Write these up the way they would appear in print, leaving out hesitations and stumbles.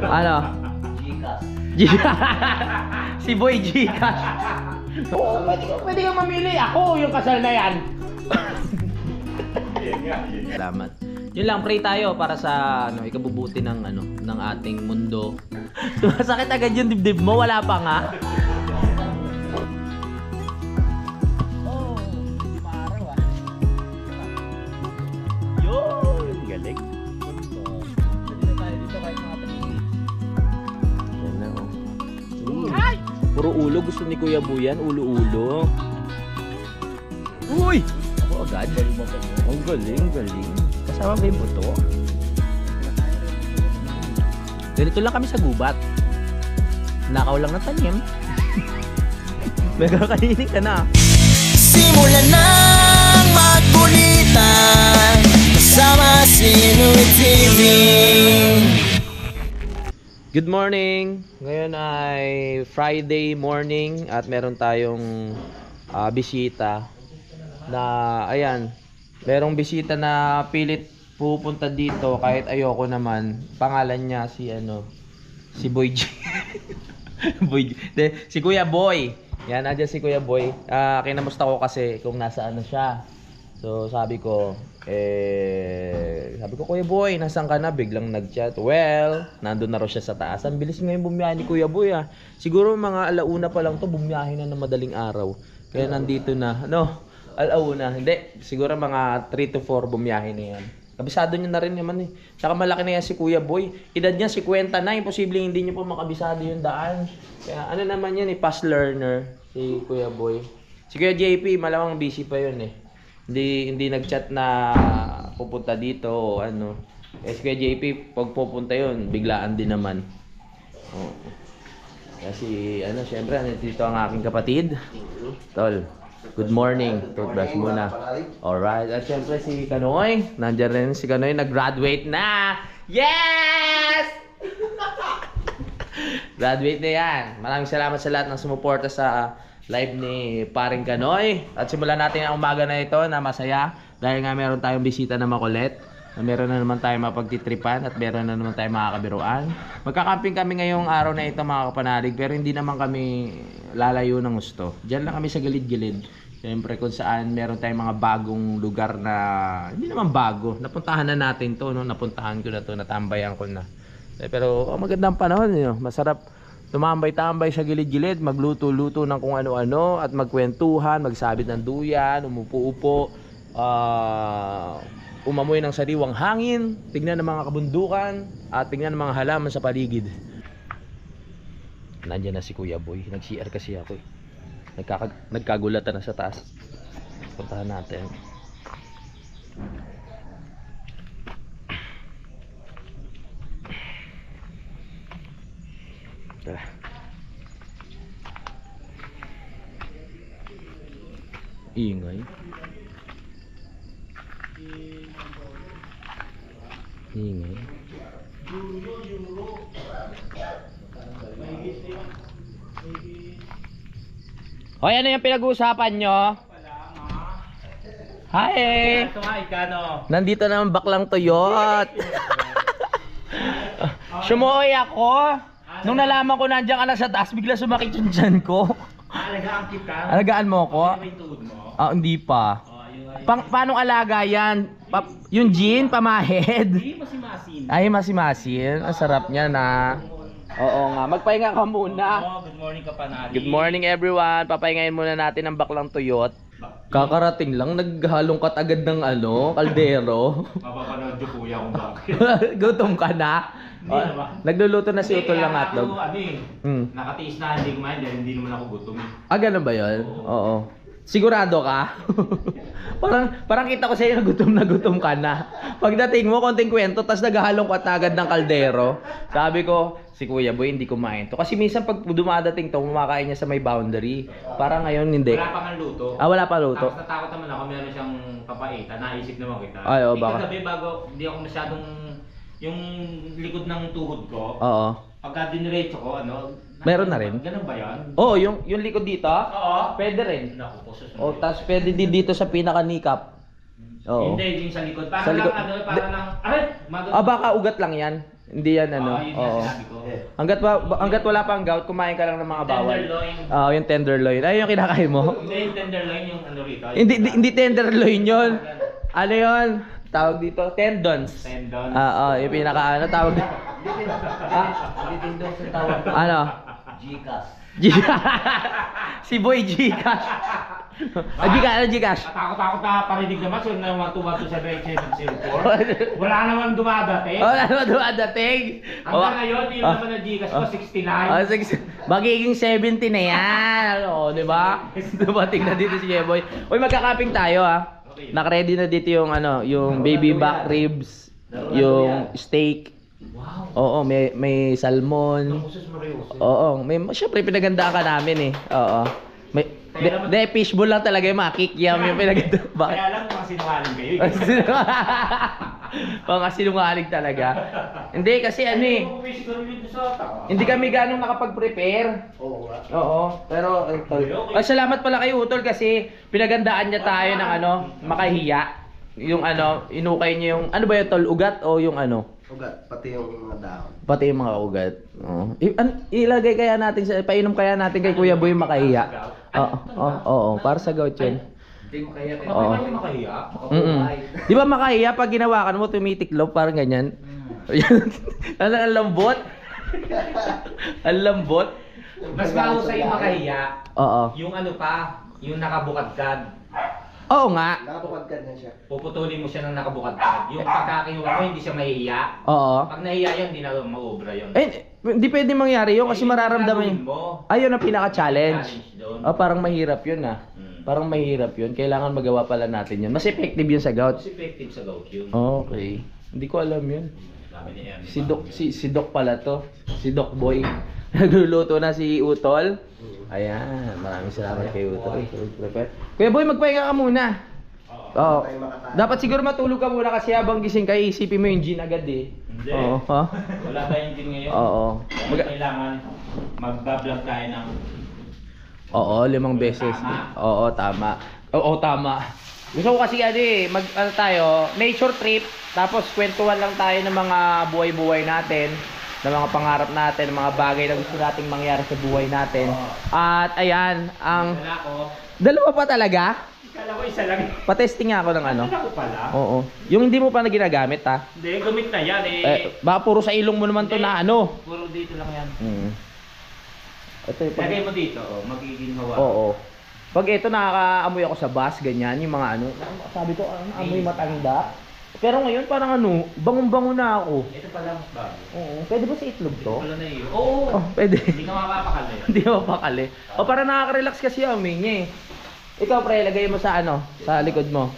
Ano? Si Boy Gcash. Oo, pwede kang mamili. Ako yung kasal na yan. Salamat. Yun lang, pray tayo para sa ikabubuti ng ng ating mundo. Sumasakit agad yung dibdib mo, wala pa nga. Oh, maaraw ah. Yun, galing. Pwede na tayo dito kahit mga paningin. Yan na oh. Ay! Puro ulo, gusto ni Kuya Buyan, ulo-ulo. Uy! Ako agad. Ang galing, galing. Kasama ba yung buto? Ganito lang kami sa gubat. Nakaw lang ng tanim. Magkakainin ka na. Simulan ng magkulitan kasama si Nuit TV. Good morning! Ngayon ay Friday morning at meron tayong bisita na ayan, merong bisita na pilit pupunta dito kahit ayoko naman. Pangalan niya si Boy G. Si Kuya Boy. Yan, nandiyan si Kuya Boy. Kinamusta ko kasi kung nasaan na siya. So sabi ko Kuya Boy, nasaan ka na? Biglang nag-chat. Well, nandun na raw siya sa taas. Ang bilis ngayon bumiyahe ni Kuya Boy ah. Siguro mga alauna pa lang to, bumiyahe na ng madaling araw. Kaya nandito na, alauna. Hindi, siguro mga 3 to 4 bumiyahe na yan. Kabisado niya na rin naman eh. Tsaka malaki na yan si Kuya Boy. Edad niya 50 na, imposible hindi niyo po makabisado yung daan. Kaya ano naman yan eh, fast learner si Kuya Boy. Si Kuya JP, malamang busy pa yun eh. Hindi nag-chat na pupunta dito o ano. Si Kuya JP, pag pupunta yun, biglaan din naman. Oh. Kasi syempre, dito ang aking kapatid. Tol, good morning. Toothbrush muna. Alright. At syempre si Kanoy. Nandiyan rin si Kanoy. Nag-graduate na. Yes! Graduate na yan. Maraming salamat sa lahat ng sumuporta sa live ni Paring Kanoy. At simulan natin ang umaga na ito na masaya. Dahil nga meron tayong bisita na makulit. Meron na naman tayong mapagtitripan at meron na naman tayong makakabiruan. Magkakamping kami ngayong araw na ito mga kapanalig, pero hindi naman kami lalayo ng gusto. Diyan lang kami sa gilid-gilid. Siyempre kung saan meron tayong mga bagong lugar na hindi naman bago. Napuntahan na natin to, napuntahan ko na to, natambayan ko na. Pero magandang panahon, masarap tumambay-tambay sa gilid-gilid, magluto-luto ng kung ano-ano at magkwentuhan, magsabit ng duyan, umupo-upo, umamoy ng sariwang hangin, tignan ng mga kabundukan at tignan ng mga halaman sa paligid. Nandiyan na si Kuya Boy. Nag-CR kasi ako eh. Nagkagulatan na sa taas. Puntahan natin. Tara. Ingay. Ingay. Hoy, ano yung pinag-uusapan nyo? Hi! Nandito naman baklang tuyot. Sumuoy ako. Nung nalaman ko nandiyan ka na sa taas, bigla sumakit yung tiyan ko. Alagaan kita? Alagaan mo ako? Ano yung tuhod mo? Hindi pa. Paano alaga yan? Yung gin, pamahid? Hindi, masimasin. Ay, masimasin. Ang sarap niya na. Oo nga. Magpahinga ka muna. Good morning ka panali. Good morning everyone. Papahingayin muna natin ang baklang tuyot. Kakarating lang, naghalongkat agad ng kaldero. Mapapanood yung kuya kung bakit. Gutom ka na? Hindi naman. Nagluluto na si Utol ng hotdog. Nakatiis na hindi kumain dahil hindi naman ako gutom. Ganun ba yun? Oo. Sigurado ka? parang kita ko sa'yo na gutom ka na. Pagdating mo, konting kwento, tas naghahalongkat na agad ng kaldero. Sabi ko, si Kuya Boy hindi kumain to. Kasi minsan pag dumadating to, kumakain niya sa may boundary. Parang ngayon hindi. Wala pa nga luto. Wala pa luto. Tapos natakot naman ako, meron siyang papaitan. Naisip naman kita. Ay, baka. Kagabi bago, hindi ako masyadong yung likod ng tuhod ko. Oo. Pagka diniretso ko, meron na rin? Ganun ba yan? Oo, yung likod dito? Oo. Pwede rin. Naku po, susunod. O, tas pwede din dito sa pinaka-kneecap. Oo. Hindi, yung sa likod. Para Sa likod. lang, ano, para lang, ay, Baka ugat lang yan. Hindi yan ano. Yun nga Oo. sinabi ko. Hanggat wala pang gout, kumain ka lang ng mga bawal. Tenderloin. Oo, yung tenderloin. Ay, yung kinakain mo? Hindi, yung tenderloin yung ano rito. Hindi tenderloin yun. Ano yun? Tawag dito, tendons. Tendons. Yung pinaka ano tawag dito. Ha? Ano? Si Boy Gcash. Gcash. Takot-takot na parinig naman. So, na 121-278-704. Wala naman dumadating. Wala naman dumadating. Hanggang ngayon, yung naman na Gcash ko, 69. Magiging 70 na yan. Oo, di ba? Dumating na dito si Jeboy. Uy, magkakaping tayo ah. Naka-ready na dito yung ano, yung baby back ribs, yung steak. Oo, may salmon. Oo, syempre pinagandaan ka namin eh. Oo. Fishbowl lang talaga yung mga kikiam yung pinagandaan. Bakit? Kaya lang mga sinungaling kayo. Mga sinungaling talaga. Hindi kasi ano eh. Hindi kami ganong nakapag-prepare. Oo, pero salamat pala kay Utol kasi pinagandaan niya tayo ng ano, makahiya. Yung ano, inukay niya yung ano ba yung tol, ugat o yung ano? Ugat, pati yung mga dahon. Pati yung mga ugat. Oo. Ilagay kaya natin sa painom kaya natin kay Kuya Boy yung makahiya. Oo, para sa gout yun. Hindi mo kaya Oo. makahiya. Di ba makahiya pag ginawakan mo tumitiklop parang ganyan? Ang lambot. Ang lambot. Mas mahusay yung makahiya. Oo. Yung ano pa, yung nakabukadkad. Oo nga. Nakapagkad na siya. Puputulin mo siya ng nakabukadkad. Yung pagkakinuha mo, hindi siya mahihiya. Oo. Pag nahiya yun, hindi na maubra yun. Hindi pwede mangyari yun kasi mararamdaman yun. mo. Ayun ang pinaka-challenge. doon. Parang mahirap yun ah. Parang mahirap yun. Kailangan magawa pala natin yun. Mas effective yun sa gout. Mas effective sa gout yun. Okay. Hindi ko alam yun. Sabi ni Ernie. Si Doc pala to. Si Doc Boy. Nagluluto na si Utol. Ayan. Maraming salamat kay Utol. Kuya Boy, magpahinga ka muna. Oo. Dapat siguro matulog ka muna kasi habang gising ka, isipin mo yung gin agad eh. Hindi. Oo. Ha? Wala tayong din ngayon. Oo. Kailangan mag-vlog tayo ng... Oo, 5 beses. Oo, tama. Oo, tama. Gusto ko kasi ano tayo, nature trip, tapos kwentuhan lang tayo ng mga buhay-buhay natin, ng mga pangarap natin, ng mga bagay na gusto nating mangyari sa buhay natin. At ayan, ang... Wala ko. Dalawa pa talaga? Kala ko isa lang. Patesting nga ako ng ano. Wala ko pala. Oo. Yung hindi mo pa na ginagamit ha? Hindi, gamit na yan eh. Baka puro sa ilong mo naman to na ano. Puro dito lang yan. Ito yung Lagay mo dito, magiging hawa. Oo. Pag ito nakakaamoy ako sa bus, ganyan, yung mga ano. Sabi ko, amoy matanda. Pero ngayon parang ano, bangong-bango na ako. Ito pala mas bago. Oo. Pwede ba sa itlog to? Ito pala na yun. Oo. Oh, pwede. Hindi ka mapapakali. Hindi mo pakali. O para nakaka-relax kasi yung amoy niya eh. Ikaw pre, lagay mo sa ano, sa likod mo.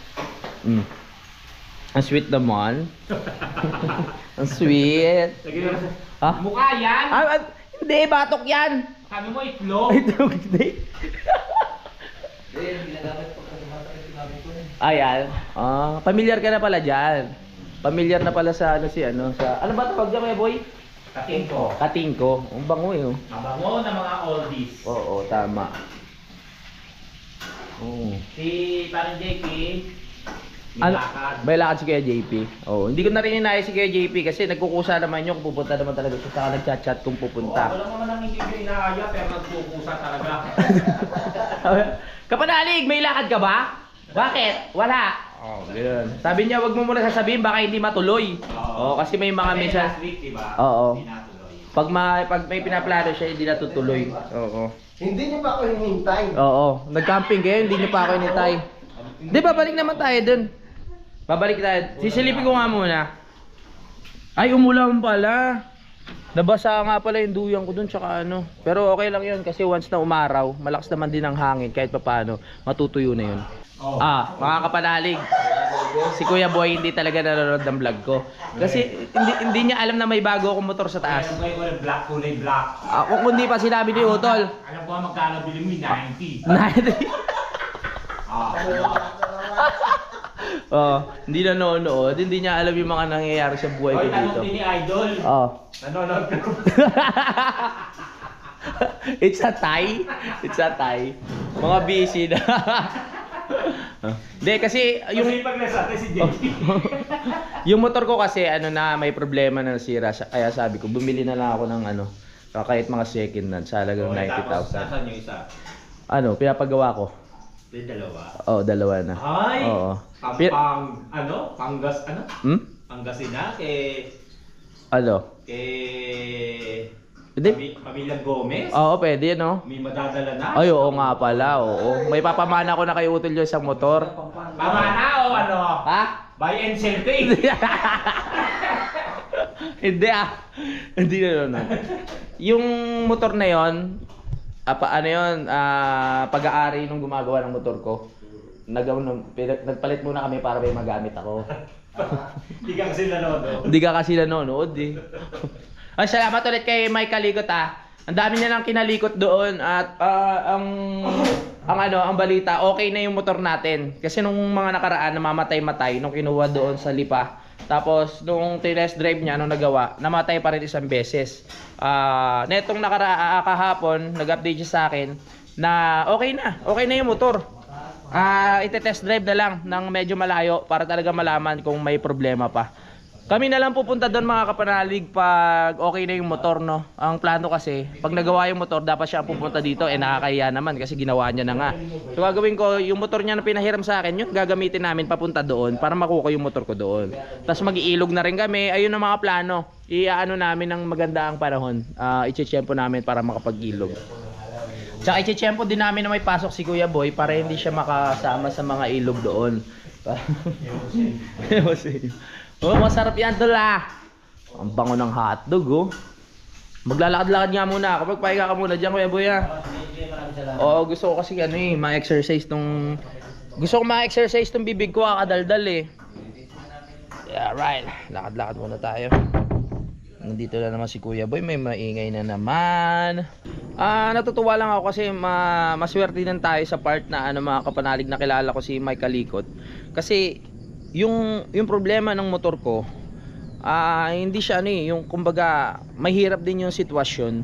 Ang sweet naman. Ang sweet. Lagay mo sa... Ha? Mukha yan! Hindi, batok yan. Sabi mo itlog. Itlog, hindi. Ayan. Familiar ka na pala dyan. Familiar na pala sa ano si ano sa ano ba tawag dyan, boy? Katingko. Katingko. Ang bango eh. Oh. Mabango na mga oldies. Oo, tama. Oo. Si parang JP, Ano? nilakad. May lakad si Kuya JP. Oo, hindi ko na rin inayos si Kuya JP kasi nagkukusa naman yun kung pupunta naman talaga siya. Saka nagchat-chat kung pupunta. Wala naman ang hindi ko inaaya pero nagkukusa talaga. Kapanalig, may lakad ka ba? Bakit? Wala. Oh, ganoon. Sabi niya, wag mo muna sasabihin baka hindi matuloy. Oo, kasi may mga Kasi minsan. last week, diba? Oo. Hindi natuloy. Pag may pinaplano siya, hindi natutuloy. Oo. Hindi niyo pa ako hinihintay. Oo. Nag-camping kayo, hindi niyo pa ako initay. Di, babalik naman tayo dun. Babalik tayo. Sisilipin ko nga muna. Ay, umulan pala. Nabasa nga pala yung duyan ko dun, tsaka ano. Pero okay lang yun kasi once na umaraw, malakas naman din ang hangin kahit papaano, matutuyo na yun. Oh. Mga kapanalig. Si Kuya Boy hindi talaga nanonood ng vlog ko. Kasi hindi niya alam na may bago akong motor sa taas. Alam ko yung black, kulay black. Kung hindi pa sinabi ni Utol. Alam ko magkano bili mo, 90. Hindi nanonood, hindi niya alam yung mga nangyayari sa buhay ko Hoy, dito. tanong din ni Idol. Nanonood ka. It's a tie. It's a tie. Mga busy na. Hindi, kasi yung... Kasi pag nasa atin si JJ. Yung motor ko kasi ano na may problema na nasira, kaya sabi ko bumili na lang ako ng ano, kahit mga second hand sa halagang Tapos 90,000. nasaan yung isa? Ano, pinapagawa ko. Yung dalawa. Oo, dalawa na. Ay! Oo. Panggas, Hmm? Pangasinan kay... Ano? Kay... Hindi. Pamilya Gomez? Oo, pwede no. May madadala na? Ay, oo nga pala, oo. May papamana ko na kay Utol yung isang motor. Pamana o ano? Ha? Buy and sell ka eh. Hindi ah. Hindi na. Yung motor na yon, pag-aari nung gumagawa ng motor ko. Nagpalit muna kami para may magamit ako. Hindi ka kasi nanonood. Hindi ka kasi nanonood eh. Ay, salamat ulit kay Mike Kalikot ah. Ang dami niya nang kinalikot doon at ang balita, okay na yung motor natin. Kasi nung mga nakaraan, namamatay-matay nung kinuha doon sa Lipa. Tapos nung test drive niya, nung nagawa, namatay pa rin isang beses. Netong kahapon, nag-update siya sa akin na okay na yung motor. Ite-test drive na lang ng medyo malayo para talaga malaman kung may problema pa. Kami na lang pupunta doon mga kapanalig pag okay na yung motor, no? Ang plano kasi, pag nagawa yung motor, dapat siya pupunta dito, nakakahiya naman kasi ginawa niya na nga. So gagawin ko, yung motor niya na pinahiram sa akin, yun gagamitin namin papunta doon para makuha yung motor ko doon. Tapos mag-iilog na rin kami, ayun ang mga plano. Iaano namin ng maganda ang panahon. Iche-tiyempo namin para makapag-ilog. Tsaka iche-tiyempo din namin na may pasok si Kuya Boy para hindi siya makasama sa mga ilog doon. Oh, masarap yan tol ah. Ang bango ng hotdog oh. Maglalakad-lakad nga muna ako. Magpahinga ka muna dyan Kuya Boy ah. Oo, gusto ko kasi ma-exercise tong... Gusto ko ma-exercise tong bibig ko kakadaldal eh. Yeah, right. Lakad-lakad muna tayo. Nandito na naman si Kuya Boy. May maingay na naman. Natutuwa lang ako kasi maswerte din tayo sa part na mga kapanalig na kilala ko si Mike Kalikot. Kasi yung problema ng motor ko, hindi siya yung kumbaga mahirap din yung sitwasyon.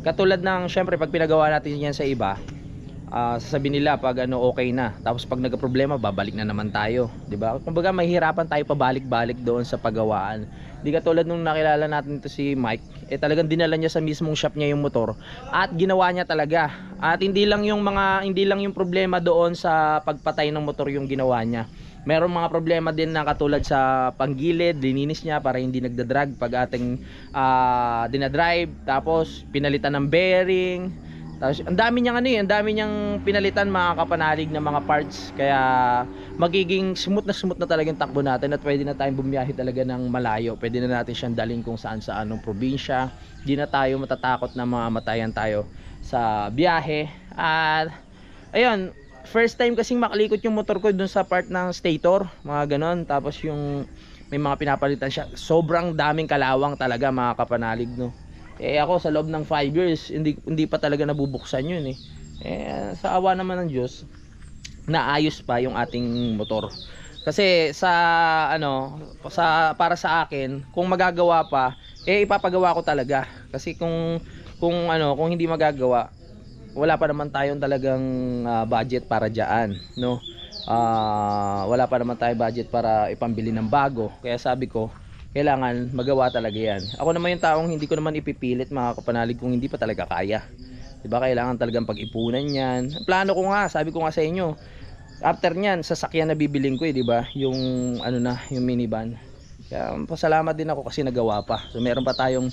Katulad ng syempre pag pinagawa natin yan sa iba, sasabihin nila pag okay na, tapos pag nagka-problema babalik na naman tayo, 'di ba? Kumbaga mahihirapan tayo pabalik-balik doon sa paggawaan. Di katulad nung nakilala natin to si Mike, talagang dinala niya sa mismong shop niya yung motor at ginawa niya talaga. At hindi lang yung problema doon sa pagpatay ng motor yung ginawa niya. Meron mga problema din na katulad sa panggilid, dininis niya para hindi nagdadrag pag ating dinadrive, tapos pinalitan ng bearing. Tapos ang dami niyang pinalitan mga kapanalig na mga parts, kaya magiging smooth na talaga yung takbo natin at pwede na tayong bumiyahe talaga ng malayo. Pwede na natin siyang dalhin kung saan sa anong probinsya. Hindi na tayo matatakot na mamatayan tayo sa biyahe. At ayun, first time kasing makalikot yung motor ko dun sa part ng stator, mga ganon. Tapos yung may mga pinapalitan siya, sobrang daming kalawang talaga mga kapanalig, no. Ako sa loob ng 5 years hindi pa talaga nabubuksan yun sa awa naman ng Diyos naayos pa yung ating motor. Kasi para sa akin, kung magagawa pa, ipapagawa ko talaga. Kasi kung hindi magagawa, wala pa naman tayong talagang budget para diyan, no. Wala pa naman tayong budget para ipambili ng bago. Kaya sabi ko, kailangan magawa talaga yan. Ako naman yung taong hindi ko naman ipipilit mga kapanalig kung hindi pa talaga kaya. Diba, kailangan talagang pag-ipunan yan. Plano ko nga, sabi ko nga sa inyo, after nyan, sasakyan na bibiling ko diba? Yung yung minivan. Kaya pasalamat din ako kasi nagawa pa. So meron pa tayong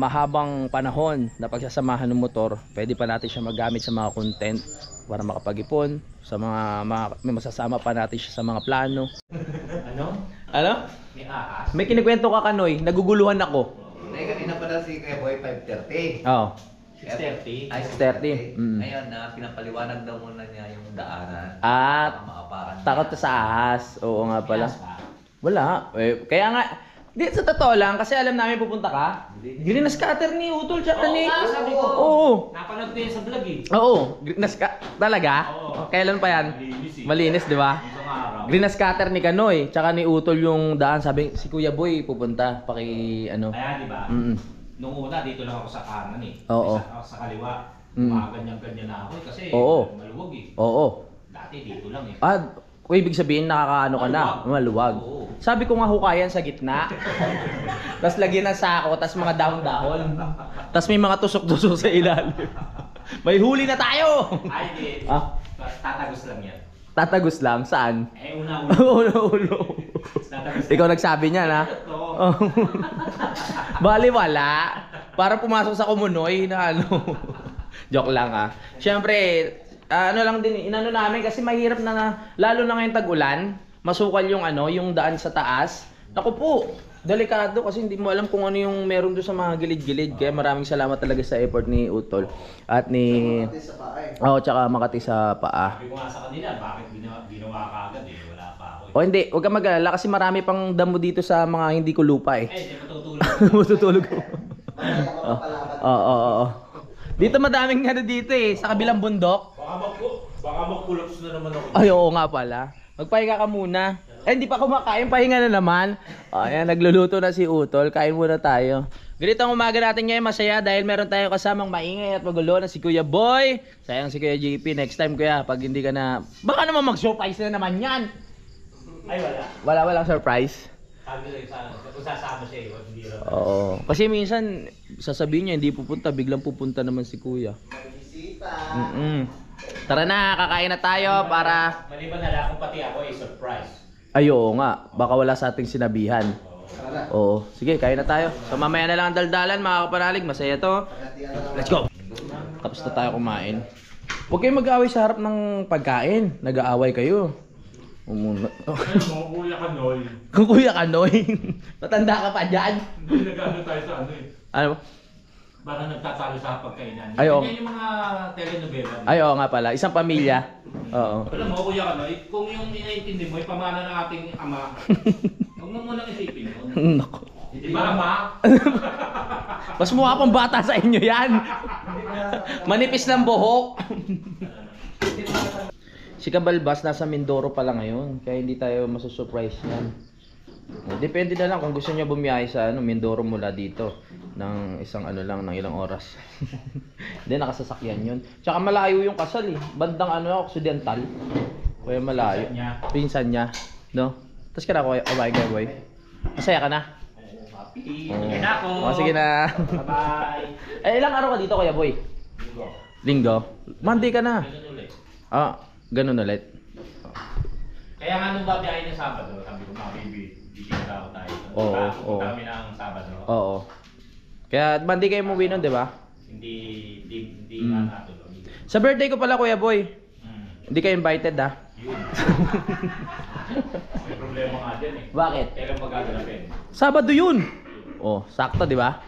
mahabang panahon na pagsasamahan ng motor. Pwede pa natin siya magamit sa mga content para makapag-ipon, sa may masasama pa natin siya sa mga plano. Ano? May kinikwento ka Kanoy, naguguluhan ako. Kanina pala si Kuya Boy 5:30. Oo. 6:30. Ay, 6:30. 6:30. Ngayon pinapaliwanag daw muna niya yung daanan. At Makapakan. takot sa ahas. Oo nga pala. Wala. Kaya nga, sa totoo lang, kasi alam namin pupunta ka. Green na scatter ni Utol, tsaka ni... Sabi ko. Oo. Napanood ko yun sa vlog Oo. Green na talaga? Oo. Kailan pa yan? Malinis, di ba? Isang araw. Green na scatter ni Kanoy, tsaka ni Utol yung daan. Sabi, si Kuya Boy pupunta, Kaya di ba? Mm. Nung una dito lang ako sa kanan Oo. Sa kaliwa. Ganyan-ganyan na ako kasi Oo. maluwag eh. Oo. Dati dito lang eh. Ibig sabihin nakakaano ka na, maluwag. Oo. Sabi ko nga hukayan sa gitna. Tapos lagyan ng sako, tapos mga dahon-dahon. Tapos may mga tusok-tusok sa ilalim. May huli na tayo! Ay, di. Tatagos lang yan. Tatagos lang? Saan? Una-una. Ulo. Tatagos Ikaw nagsabi niya na? Ito. Bali wala. Para pumasok sa kumunoy na ano. Joke lang Siyempre, ano lang din, inano namin kasi mahirap na lalo na ngayong tag-ulan, masukal yung yung daan sa taas. Naku po, delikado kasi hindi mo alam kung ano yung meron doon sa mga gilid-gilid. Kaya maraming salamat talaga sa effort ni Utol at ni tsaka Makati sa paa. Sabi ko nga sa kanila, bakit ginawa ka agad eh? Wala pa ako eh. O hindi, huwag kang mag-alala kasi marami pang damo dito sa mga hindi ko lupa Eh, di matutulog. Matutulog ko. Oo. Dito madaming dito sa kabilang bundok. Baka mag-pull-ups na naman ako. Ay, oo nga pala. Magpahinga ka muna. Hindi pa kumakain, pahinga na naman. Ayan, nagluluto na si Utol. Kain muna tayo. Ganito ang umaga natin ngayon, masaya dahil meron tayo kasamang maingay at magulo na si Kuya Boy. Sayang si Kuya JP. Next time Kuya, pag hindi ka na... Baka naman mag-surprise na naman yan. Ay, wala. Walang surprise. Sabi lang sana, kung sasama siya eh, hindi rin. Oo. Kasi minsan, sasabihin niya hindi pupunta, biglang pupunta naman si Kuya. Tara na, kakain na tayo para... Maliban na lang kung pati ako ay surprise. Ay, oo nga. Baka wala sa ating sinabihan. Oo. Sige, kain na tayo. So mamaya na lang ang daldalan, mga kapanalig. Masaya to. Let's go! Tapos na tayo kumain. Huwag kayong mag-aaway sa harap ng pagkain. Nag-aaway kayo. Ano mo, Kuya Kanoy? Kung Kuya Kanoy, matanda ka pa dyan. Hindi nag-ano tayo sa ano eh. Ano? Parang nagtatalo sa pagkainan. Ay, oo. Yan yung mga telenovela. Ay, oo nga pala. Isang pamilya. Oo. Alam mo, Kuya Kanoy, kung yung inaintindi mo, ay pamana ng ating ama, huwag mo munang isipin mo. Naku. Di ba, ama? Mas mukha pang bata sa inyo yan. Manipis ng buhok. Si Kabalbas nasa Mindoro pala ngayon. Kaya hindi tayo masusurprise yan. Depende na lang kung gusto niya bumiyahe sa Mindoro mula dito ng ng ilang oras. Hindi, nakasasakyan yun. Tsaka malayo yung kasal eh. Bandang Occidental. Kaya malayo. Pinsan niya. No? Tapos ka na ko, boy. Masaya ka na? Happy. Sige na ako. Sige na. Bye-bye. Ilang araw ka dito, Kuya Boy? Linggo. Monday ka na. Ganun ulit. Kaya nga nung babiyahin ng Sabado, sabi ko mga baby, bibigyan ako tayo. Oo. Kami ng Sabado. Oo. Kaya Monday kayo umuwi nun, di ba? Hindi nga natulog. Sa birthday ko pala, Kuya Boy. Hindi kayo invited, ha? Yun. May problema nga dyan eh. Bakit? Kailan magaganapin? Sabado yun! Oh, sakto, di ba?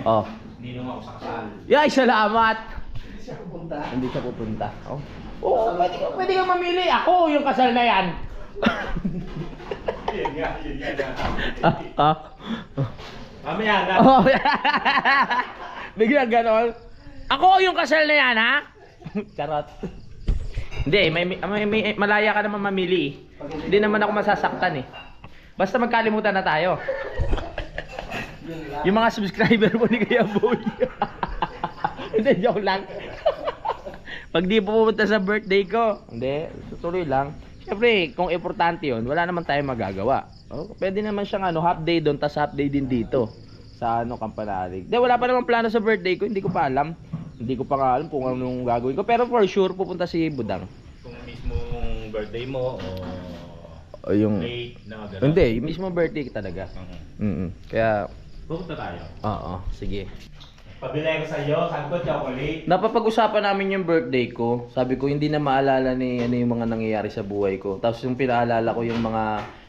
Oh. Hindi naman ako sa kasal. Yay, salamat! Hindi siya pupunta. Hindi siya pupunta. Oh, pwede ka mamili. Ako yung kasal na yan. Yun nga. Mamaya na. Oh, biglang ganon. Ako yung kasal na yan, ha? Charot. Hindi, may malaya ka naman mamili. Hindi naman ako masasaktan eh. Basta magkalimutan na tayo. Yung mga subscriber mo ni Kuya Boy. Hindi, joke lang. Pag di pupunta sa birthday ko, hindi, tutuloy lang. Siyempre, kung importante yun, wala naman tayong magagawa. Pwede naman siyang half day doon, tas half day din dito. Sa Kampanalig. Hindi, wala pa naman plano sa birthday ko, hindi ko pa alam. Hindi ko pa nga alam kung anong gagawin ko. Pero for sure, pupunta si Budang. Kung mismong birthday mo o yung... late na gano'n. Hindi, yung mismo birthday talaga. Kaya... Pupunta tayo. Oo, sige. Pabili ko sa iyo, sabi ko chocolate. Napapag-usapan namin yung birthday ko. Sabi ko hindi na maalala ni yung mga nangyayari sa buhay ko. Tapos yung pinaalala ko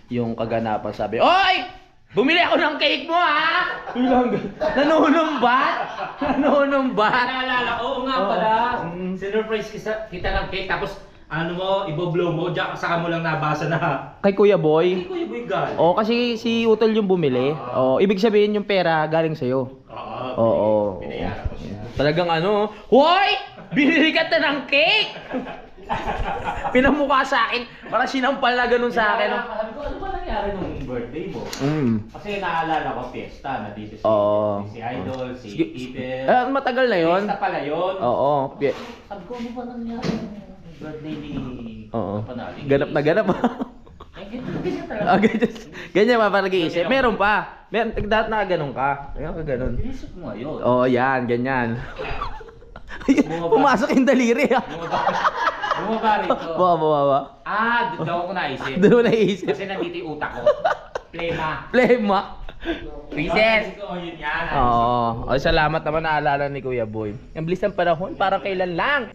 yung kaganapan, sabi, "Oy! Bumili ako ng cake mo, ha?" Nanunumbat? Nanunumbat? Naalala ko, oo nga pala. Sinurprise kita ng cake, tapos iboblow mo, diyan saka mo lang nabasa na. Kay Kuya Boy? Hindi ko yung galing. Oo, kasi si Utol yung bumili. Oo, ibig sabihin yung pera galing sa'yo. Oo. Binayaran ko siya. Talagang Hoy! Binili ka na ng cake! Pinamukha sa akin, parang sinampal na ganun sa akin. Sabi ko, ano ba nangyari? nangyari nung birthday mo? Kasi naalala ko, fiesta, nandito Oo. si Idol, si Peter. Matagal na yon. Fiesta pala yun. Oo. Sabi ko, ano ba nangyari nung birthday ni Oo. Kapanalig? Ganap na ganap. Eh, ganyan talaga. Ganyan pa para nag-iisip. Meron pa. Dapat na ganun ka. Ayun ka ganun. Inisip mo yun. Oo, yan. Ganyan. Pumasok yung daliri ah. Bumaba rito. Bumaba. Doon ako naisip. Doon mo naisip. Kasi nandito yung utak ko. Plema. Plema. Princess! Oh, yun yan. Oo. Oh, salamat naman naalala ni Kuya Boy. Ang bilis ng panahon, parang kailan lang.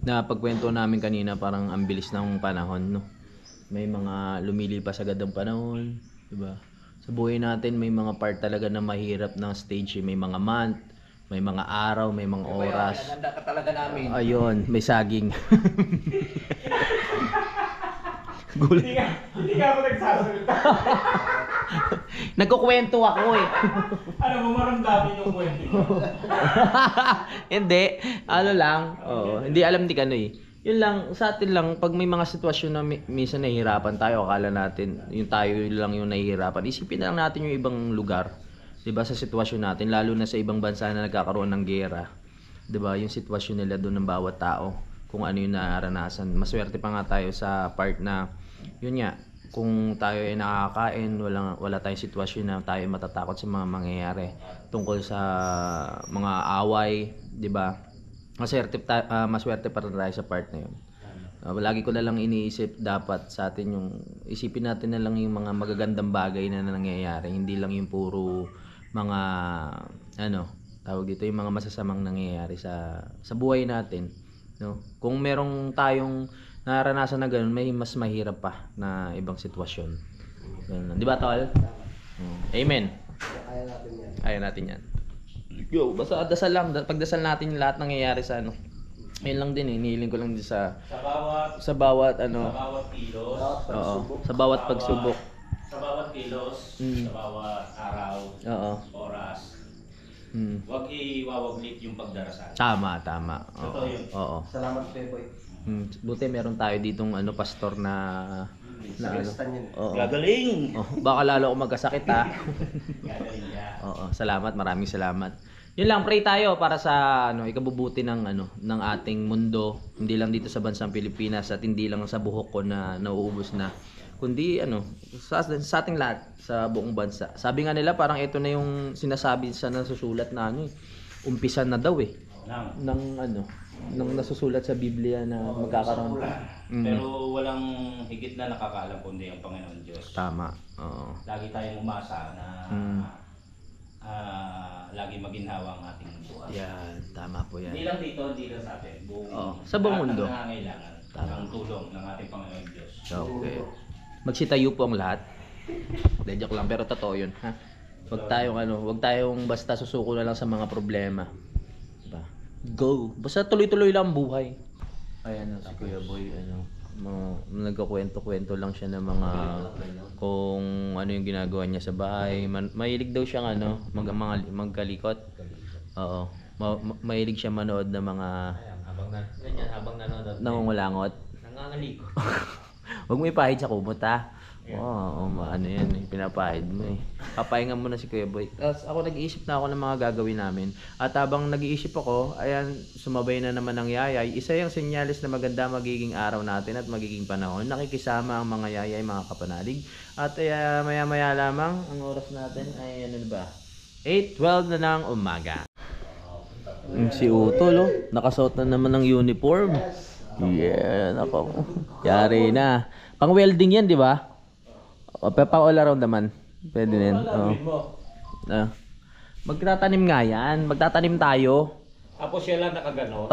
Napagkwento namin kanina parang ang bilis ng panahon, no? May mga lumilipas agad ang panahon, diba? Sa buhay natin may mga part talaga na mahirap ng stage, may mga month, may mga araw, may mga oras. Naganda ka talaga namin. Ayun, may saging. Hindi ka ako nagsasalita. Nagkukwento ako eh. Ano mo maramdamin yung kwento ko? Hindi, ano lang. Oo, hindi alam ni Kano eh. Yun lang, sa atin lang, pag may mga sitwasyon na minsan nahihirapan tayo, akala natin yung tayo lang yung nahihirapan. Isipin na lang natin yung ibang lugar. 'Di ba, sa sitwasyon natin, lalo na sa ibang bansa na nagkakaroon ng giyera. 'Di ba, yung sitwasyon nila doon ng bawat tao, kung ano yung naranasan. Maswerte pa nga tayo sa part na yun nga, kung tayo ay nakakain, wala tayong sitwasyon na tayo matatakot sa mga mangyayari tungkol sa mga away, 'di ba? Maswerte pa rin tayo sa part na yun. Lagi ko na lang iniisip, dapat sa atin yung isipin natin na lang yung mga magagandang bagay na nangyayari, hindi lang yung puro mga tawag dito, yung mga masasamang nangyayari sa buhay natin, no? Kung merong tayong naranasan na ganun, may mas mahirap pa na ibang sitwasyon. Ganun. Di ba, tol? Amen. Kaya natin yan. Yo, basta dasal lang, pagdasal natin yung lahat nangyayari sa Ayun lang din eh, hinihiling ko lang din sa bawat kilos, sa bawat pagsubok. sa bawat kilos, sa bawat araw, oras. Huwag iwawaglit yung pagdarasal. Tama. Totoo yun. Oo. Salamat, Peboy. Buti meron tayo ditong pastor na Kristan yun. Oo. Gagaling! Baka lalo ako magkasakit ha. Gagaling ka. Oo, salamat, maraming salamat. Yun lang, pray tayo para sa ikabubuti ng ng ating mundo, hindi lang dito sa bansang Pilipinas at hindi lang sa buhok ko na nauubos na, kundi sa ating lahat sa buong bansa. Sabi nga nila parang ito na yung sinasabi sa nasusulat na umpisa na daw ng nasusulat sa Biblia na magkakaroon. Pero walang higit na nakakaalam kundi ang Panginoon Diyos. Tama. Oo. Lagi tayong umasa na lagi maginhawa ang ating buhay. Yan, tama po yan. Hindi lang dito, hindi lang sa atin. Sa buong mundo. Nangangailangan ng tulong ng ating Panginoon Diyos. Okay. Magsitayo po ang lahat. De, joke lang, pero totoo yun, ha? Wag tayong basta susuko na lang sa mga problema. Diba? Go. Basta tuloy-tuloy lang ang buhay. Ayan si Kuya Boy, nagkukwento-kwento lang siya ng mga kung ano yung ginagawa niya sa bahay. Mahilig daw siyang magkalikot. Oo. Mahilig siya manood ng mga habang nanonood. nangungulangot. Nangangalikot. Huwag mo ipahid sa kumot ha. Oo, yan pinapahid mo eh. Papahinga muna si Kuya Boy. Tapos ako nag-iisip na ako ng mga gagawin namin. At habang nag-iisip ako, ayan, sumabay na naman ng yayay. Isa yung senyalis na maganda magiging araw natin at magiging panahon. Nakikisama ang mga yayay, mga kapanalig. At maya-maya lamang, ang oras natin ay ano ba? 8:12 na ng umaga. Si Utol, nakasuot na naman ng uniform. Yeah, nako. Yari na. Pang welding yan, di ba? Pa all around naman. Pwede din. Magtatanim nga yan. Magtatanim tayo. Tapos siya lang nakagano.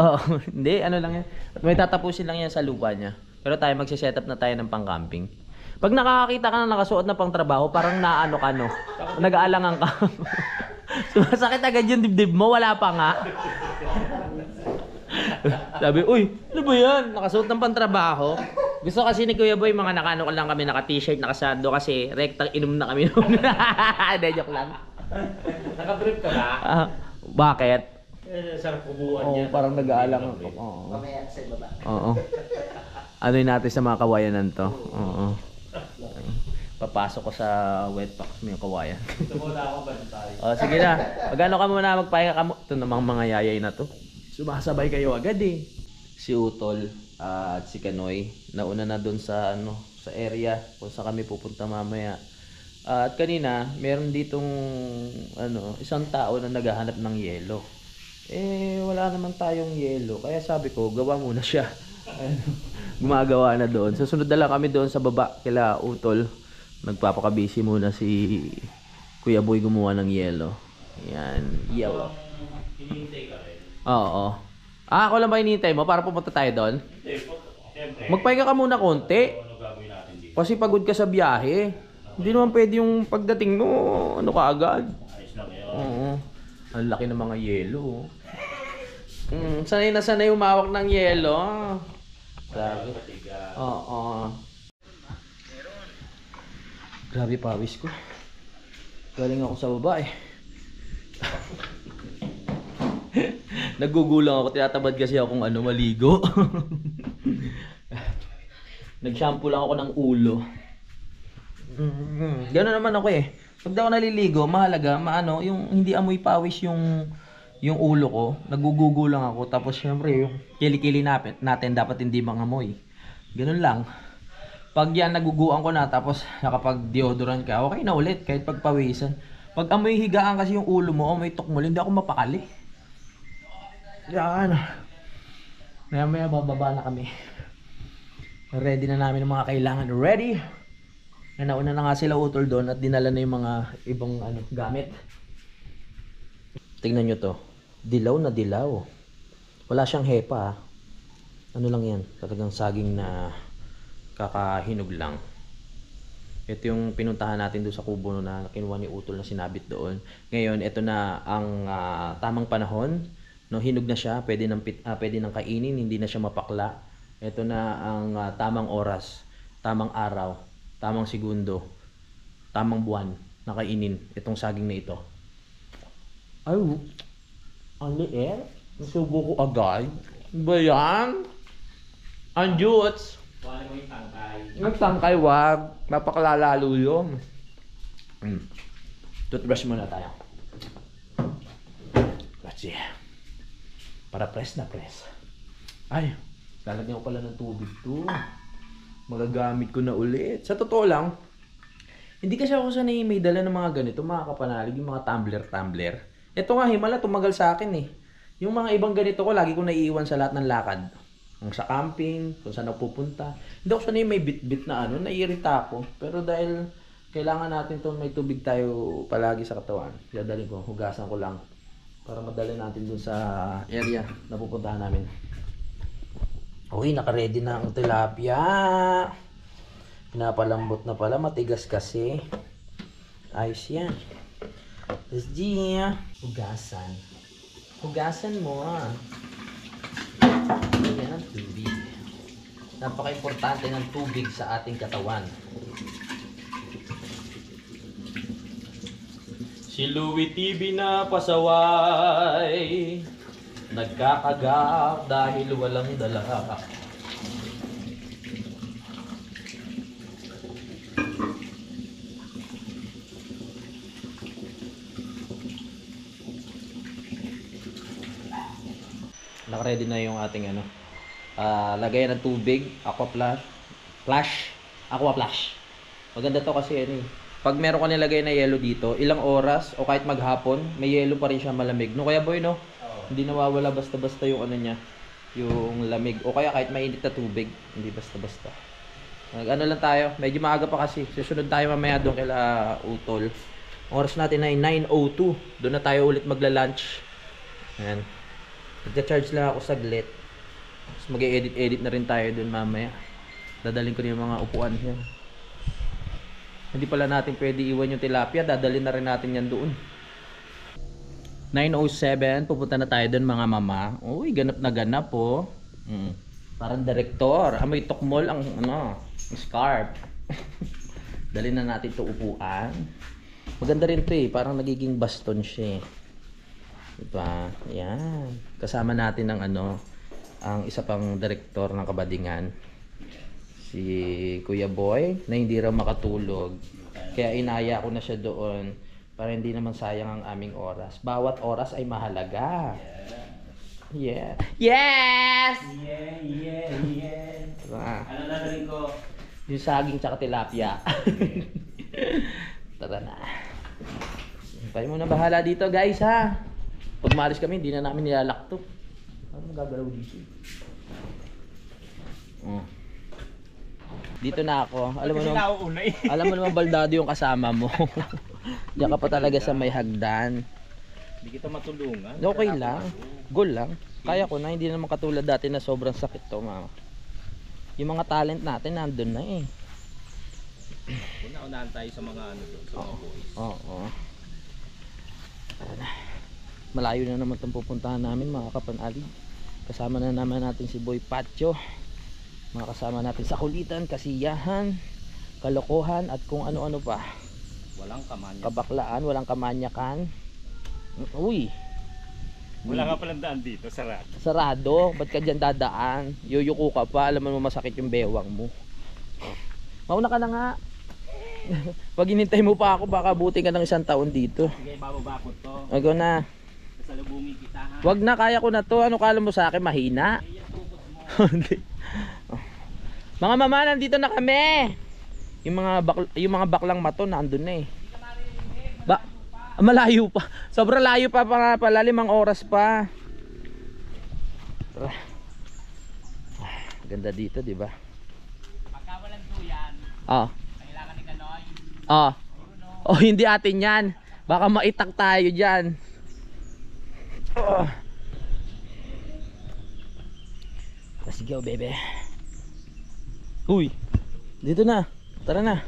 Hindi, ano lang yan. At may tatapusin lang yan sa lupa niya. Pero tayo magsiset up na tayo ng pang-camping. Pag nakakakita ka na nakasuot na pang trabaho, parang naano ka no. Nag-aalangan ka. Sumasakit agad yung dibdib mo, wala pa nga. Sabi, uy, ano ba yan? Nakasuot ng pantrabaho. Gusto kasi ni Kuya Boy, mga nakano lang kami, naka-t-shirt, nakasando kasi rektang inom na kami noon. Hindi, joke lang. Naka-brief ka na? Bakit? Sarap kubuhan niya. Parang nag-aalang ako. Mamaya sa baba. Oo. Ano yun natin sa mga kawayanan to? Oo. Papasok ko sa wet box mo yung kawayan. Ito mo na ako ba tayo? O, sige na. Magano ka muna, magpahinga ka mo. Ito namang mga yayay na to. Sumasabay kayo agad eh. Si Utol at si Kanoy, nauna na doon sa sa area kung saan kami pupunta mamaya. At kanina, meron ditong isang tao na naghahanap ng yelo. Wala naman tayong yelo. Kaya sabi ko, gawa muna siya. Gumagawa na doon. Susunod na lang kami doon sa baba kila Utol. Nagpapakabisi muna si Kuya Boy gumawa ng yelo. Yan, yellow. Hinihintay ka rin. Oo. Ako lang ba hinihintay mo para pumunta tayo doon? Siyempre. Magpahinga ka muna konti. Ano gagawin natin dito? Kasi pagod ka sa biyahe. Hindi naman pwede yung pagdating mo, ka agad. Ayos lang yun. Oo. Ang laki ng mga yelo. Sanay na sanay umawak ng yelo. Grabe. Oo. Grabe pawis ko. Galing ako sa baba eh. Nagugulang ako, tinatamad kasi ako kung maligo. Nag-shampoo lang ako ng ulo. Gano'n naman ako eh. Pag daw naliligo, mahalaga, yung hindi amoy pawis yung ulo ko. Nagugugo lang ako. Tapos syempre, yung kilikili natin dapat hindi mangamoy. Gano'n lang. Pag yan naguguan ko na, tapos nakapag-deodorant ka, okay na ulit, kahit pagpawisan. Pag amoy higaan kasi yung ulo mo, amoy tukmol, hindi ako mapakali. Yan. Maya bababa na kami. Ready na namin ang mga kailangan. Ready? Nauna na nga sila Utol doon at dinala na yung mga ibang gamit. Tingnan nyo to. Dilaw na dilaw. Wala siyang hepa. Ano lang yan? Talagang saging na kakahinog lang. Ito yung pinuntahan natin doon sa kubo na kinuha ni Utol na sinabit doon. Ngayon, ito na ang tamang panahon. No, hinog na siya, pwede nang kainin, hindi na siya mapakla. Ito na ang tamang oras, tamang araw, tamang segundo, tamang buwan na kainin itong saging na ito. Ay, ang liit. Nasubo ko agad. Ba yan? Ang juts. Wala mo yung tangkay. Nagtangkay, wag. Napakalalalo yun. Toothbrush muna tayo. Let's see. Para press na press. Ay, lalagyan ko pala ng tubig to. Magagamit ko na ulit. Sa totoo lang, hindi kasi ako sanay may dala ng mga ganito, mga kapanalig, yung mga tumbler. Ito nga, himala, tumagal sa akin eh. Yung mga ibang ganito ko, lagi ko naiiwan sa lahat ng lakad. Kung sa camping, kung saan ako pupunta. Hindi ako sanay may bit-bit na naiirita ako. Pero dahil kailangan natin to may tubig tayo palagi sa katawan, dadalhin ko, hugasan ko lang. Para madali natin dun sa area na pupuntahan namin. Uy, naka-ready na ang tilapia. Pinapalambot na pala, matigas kasi. Ayos yan. Let's see. Hugasan. Hugasan mo Yan ang tubig. Napaka-importante ng tubig sa ating katawan. Si Louie TV na pasaway, nagkakagak dahil walang dala. Naka-ready na yung ating lagayan ng tubig, aqua flash. Maganda to kasi pag meron ka nilagay na yelo dito, ilang oras o kahit maghapon, may yelo pa rin siya malamig. No, kaya boy, no? Hindi nawawala basta-basta yung niya, yung lamig. O kaya kahit mainit na tubig, hindi basta-basta. Lang tayo, medyo maaga pa kasi. Susunod tayo mamaya doon kila Utol. Oras natin ay 9:02. Doon na tayo ulit magla-lunch. Ayan. Nagcha-charge lang ako saglit. Tapos mag-edit na rin tayo doon mamaya. Dadalhin ko rin yung mga upuan niya. Hindi pala natin pwede iwan yung tilapia, dadalhin na rin natin yan doon. 9:07, pupunta na tayo doon mga mama. Uy, ganap na ganap po. Parang direktor. Amoy tukmol ang scarf. Dalhin na natin 'to upuan. Maganda rin 'to eh, parang nagiging baston siya. Diba? Yan. Kasama natin ang ang isa pang direktor ng Kabadingan. si Kuya Boy na hindi raw makatulog. Kaya inaya ko na siya doon para hindi naman sayang ang aming oras. Bawat oras ay mahalaga. Yeah. Yes! Ano na rin ko? Yung saging tsaka tilapia. Tara na. Tayo muna bahala dito guys ha. Pag maalis kami hindi na namin nilalak to. Ano magagalaw dito? Dito na ako. Alam mo naman baldado yung kasama mo. Diyan ka pa talaga sa may hagdan. Hindi kita matulungan. Okay lang. Goal lang. Kaya ko na, hindi naman katulad dati na sobrang sakit to, mama. Yung mga talent natin nandun na eh. Una-unahan tayo sa mga ano doon, sa mga boys. Oo. Malayo na naman itong pupuntahan namin mga kapanalig. Kasama na naman natin si Boy Pacho. Mga kasama natin sa kulitan, kasiyahan, kalokohan at kung ano-ano pa. Walang kamanya. Kabaklaan, walang kamanyakan. Uy! Wala nga palang daan dito, sarado. Sarado, ba't ka dyan dadaan? Yuyuko ka pa, alam mo masakit yung bewang mo. Mauna ka na nga. Pag hinintay mo pa ako, baka buti ka ng 1 taon dito. Sige, bababa ko to. Wag na. Salubungin kita ha. Wag na, kaya ko na to. Ano kala mo sa akin, mahina? Mga mama, nandito na kami. Yung mga baklang mato, nandun na eh. Malayo pa. Sobrang layo pa pala 5 oras pa. Ganda dito, di ba? Pagka walang duyan, kailangan ni Kanoy. Oh, hindi atin 'yan. Baka maitak tayo diyan. Let's go, baby. Uy. Dito na. Tara na.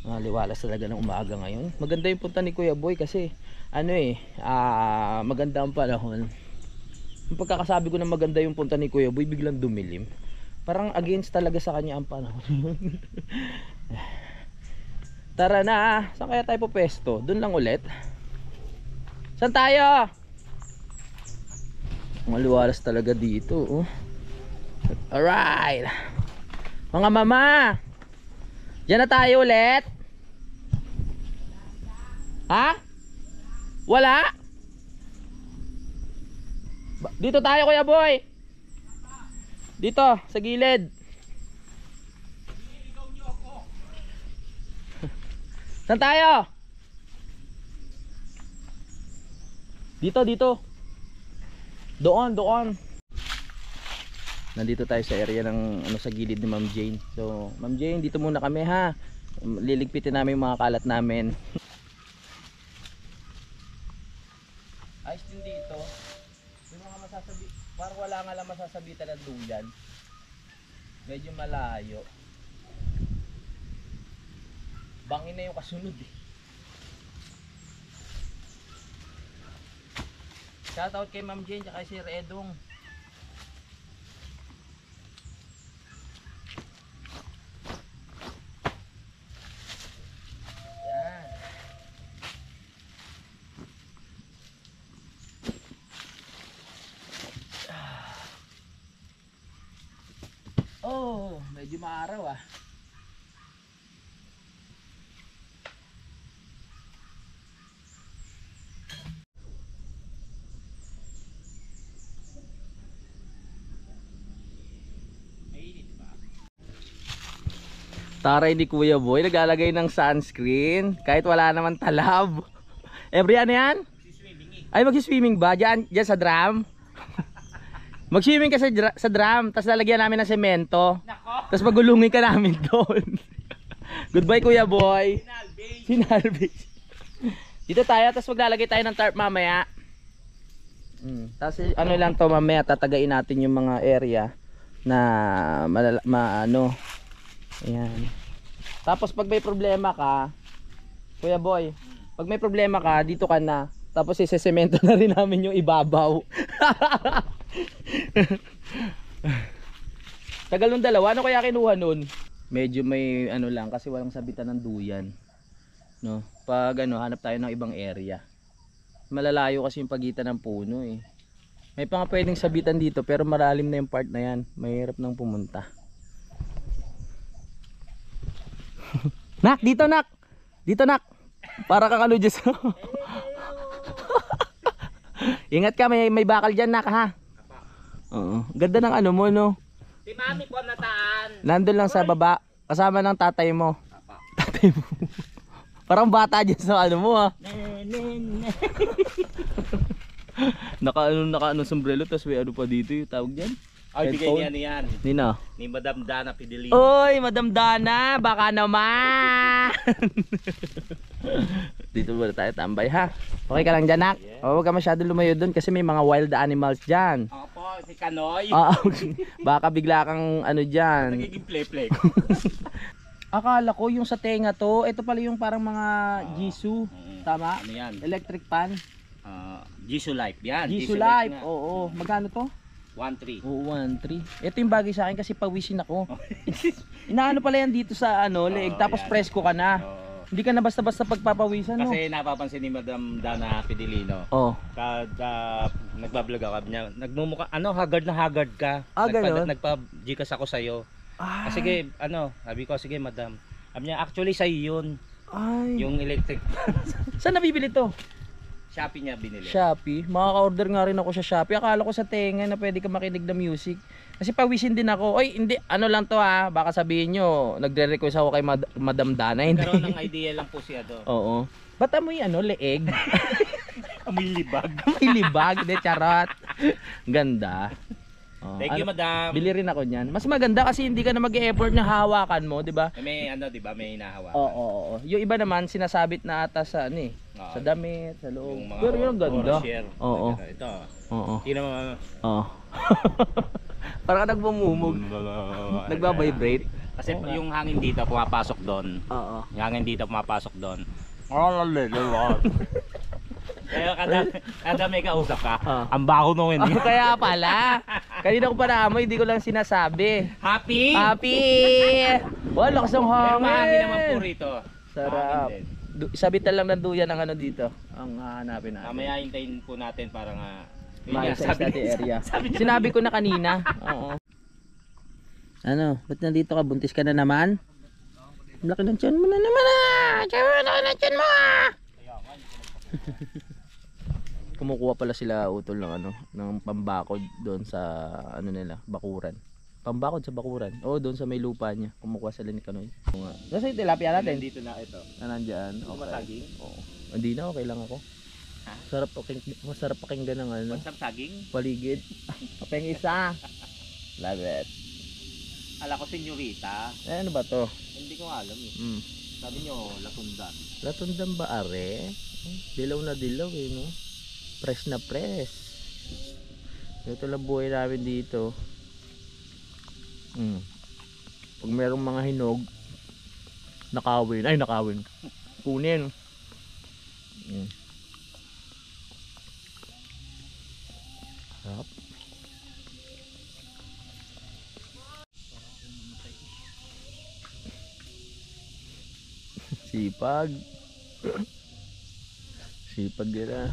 Liwalas talaga ng umaga ngayon. Maganda yung punta ni Kuya Boy kasi maganda ang panahon. Yung pagkakasabi ko na maganda yung punta ni Kuya Boy, biglang dumilim. Parang against talaga sa kanya ang panahon. Tara na. Saan kaya tayo pupesto? Doon lang ulit. Saan tayo? Maliwalas talaga dito. Alright. Mga mama, diyan na tayo ulit. Ha? Wala? Dito tayo, Kuya Boy. Dito, sa gilid. Saan tayo? Dito. Doon. Nandito tayo sa area ng sa gilid ni Ma'am Jane. So, Ma'am Jane, dito muna kami ha. Liligpitin namin yung mga kalat namin. Ayos din dito. Yung mga masasabi, parang wala nga lang masasabitan ng duyan. Medyo malayo. Bangin na yung kasunod eh. Shoutout kay Ma'am Jane at kay Sir Edong. Oh, medyo maaraw ah. Taray ni Kuya Boy, naglalagay ng sunscreen kahit wala naman talab. Every ano yan? Ay, mag-swimming ba? Diyan sa drum? Mag-swimming ka sa drum, tapos lalagyan namin ng semento. Tapos magulungin ka namin doon. Goodbye, Kuya Boy. Sinalbis. Dito tayo, tapos maglalagay tayo ng tarp mamaya. Tapos ano lang to mamaya, tatagain natin yung mga area na ayan. Tapos pag may problema ka, Kuya Boy, pag may problema ka, dito ka na. Tapos isesemento na rin namin yung ibabaw. Tagal nung dalawa, ano kaya kinuha nun? Medyo may ano lang kasi walang sabitan ng duyan. No? Pag hanap tayo ng ibang area. Malalayo kasi yung pagitan ng puno eh. May pa nga pwedeng sabitan dito pero malalim na yung part na yan. Mahirap nang pumunta. Nak, dito nak. Dito nak. Para kang ano Diyos. Ingat ka, may bakal dyan nak ha. Oo. Ganda ng ano mo no. Si mami po nataan. Nandun lang sa baba. Kasama ng tatay mo. Tatay mo. Parang bata dyan sa ano mo ha. naka ano sombrero tapos may ano pa dito yung tawag dyan. Ay, bigay Headphone? niya yan. Nina. Ni Madam Dana Fidelino. Oy, Madam Dana, baka naman. Dito muna tayo tambay ha. Okay ka lang dyan, Nak? O, huwag ka masyado lumayo doon kasi may mga wild animals dyan. Ako po, si Kanoy. Baka bigla kang ano dyan. Nagiging play-play. Akala ko yung sa tenga to, ito pala yung parang mga Jisoo. Tama? Ano yan? Electric pan. Jisoo Life yan. Jisoo Life. Oo. Magkano to? 1.3. Oo, 1.3. Ito yung bagay sa akin kasi pawisin ako. Inaano pala yan dito sa ano, leeg, tapos yan. presko ka na. Hindi ka na basta-basta pagpapawisan mo. Kasi napapansin ni Madam Dana Fidelino. Oh. Kada nagbablog ako niya, nagmumukha haggard na haggard ka. Ganun? Nagpa-Gcash ako sa iyo. Ay. Sige, sabi ko sige Madam. Sabi niya actually sa yun, Ay. yung electric Saan nabibili to? Shopee niya binili. Shopee. Makaka-order nga rin ako sa Shopee. Akala ko sa tenga na pwede ka makinig ng music. Kasi pawisin din ako. Oy, hindi. Ano lang to ha. Baka sabihin nyo, nagre-request ako kay Madam Dana. Hindi. Karoon ng idea lang po siya do. Oo. Ba't amoy leeg? Amoy libag. May libag. Hindi, charot. Ganda. Oh, Thank you Madam. Bili rin ako niyan. Mas maganda kasi hindi ka na mag-e-effort na hawakan mo, 'di ba? May di ba, may hinahawakan. Oo. Yung iba naman sinasabit na ata sa Oo. sa damit, sa loob. Yung mga Pero yung ganda. share. Oo. Ito. Oo. Hindi naman Oo. Parang ka nagbumumog. Nagba-vibrate. kasi yung hangin dito pumapasok doon. Oo. Yung hangin dito pumapasok doon. Kaya kada may kausap ka, ang baho nung hindi. Kaya pala. Kanina ko pa naamoy, hindi ko lang sinasabi. Happy! Happy! Wala lakas ng Pero hangin. mahangin naman po rito. Sarap. Mahangin din. Sabitan lang ng duyan ang ano dito. Ang hahanapin natin. Mamaya hintayin po natin para nga Maayos sa sabi- natin area. sabi niya- Sinabi ko na kanina. Oo. Ano? Ba't nandito ka? Buntis ka na naman? Ang laki ng tiyan mo na naman ah! Tiyan ng tiyan mo ah! Kumukuha pala sila utol ng ng pambakod doon sa nila, bakuran. Pambakod sa bakuran. Oo, doon sa may lupa niya. Kumukuha sila ni Kanoy. Nasa yung tilapia natin? Dito na ito. Nandiyan. Okay. Masaging? Oo. Hindi na, okay lang ako. Ha? Masarap pakinggan ng Masarap saging? paligid. Kapeng isa. Love it. Ala ko senyorita. Ano ba to? Hindi ko alam eh. Mm. Sabi nyo, latundan. Latundan ba are? Dilaw na dilaw no? Press na press. Ito lang buhay namin dito. Pag merong mga hinog, nakawin. Kunin. Sarap. Sipag. Sipag nila.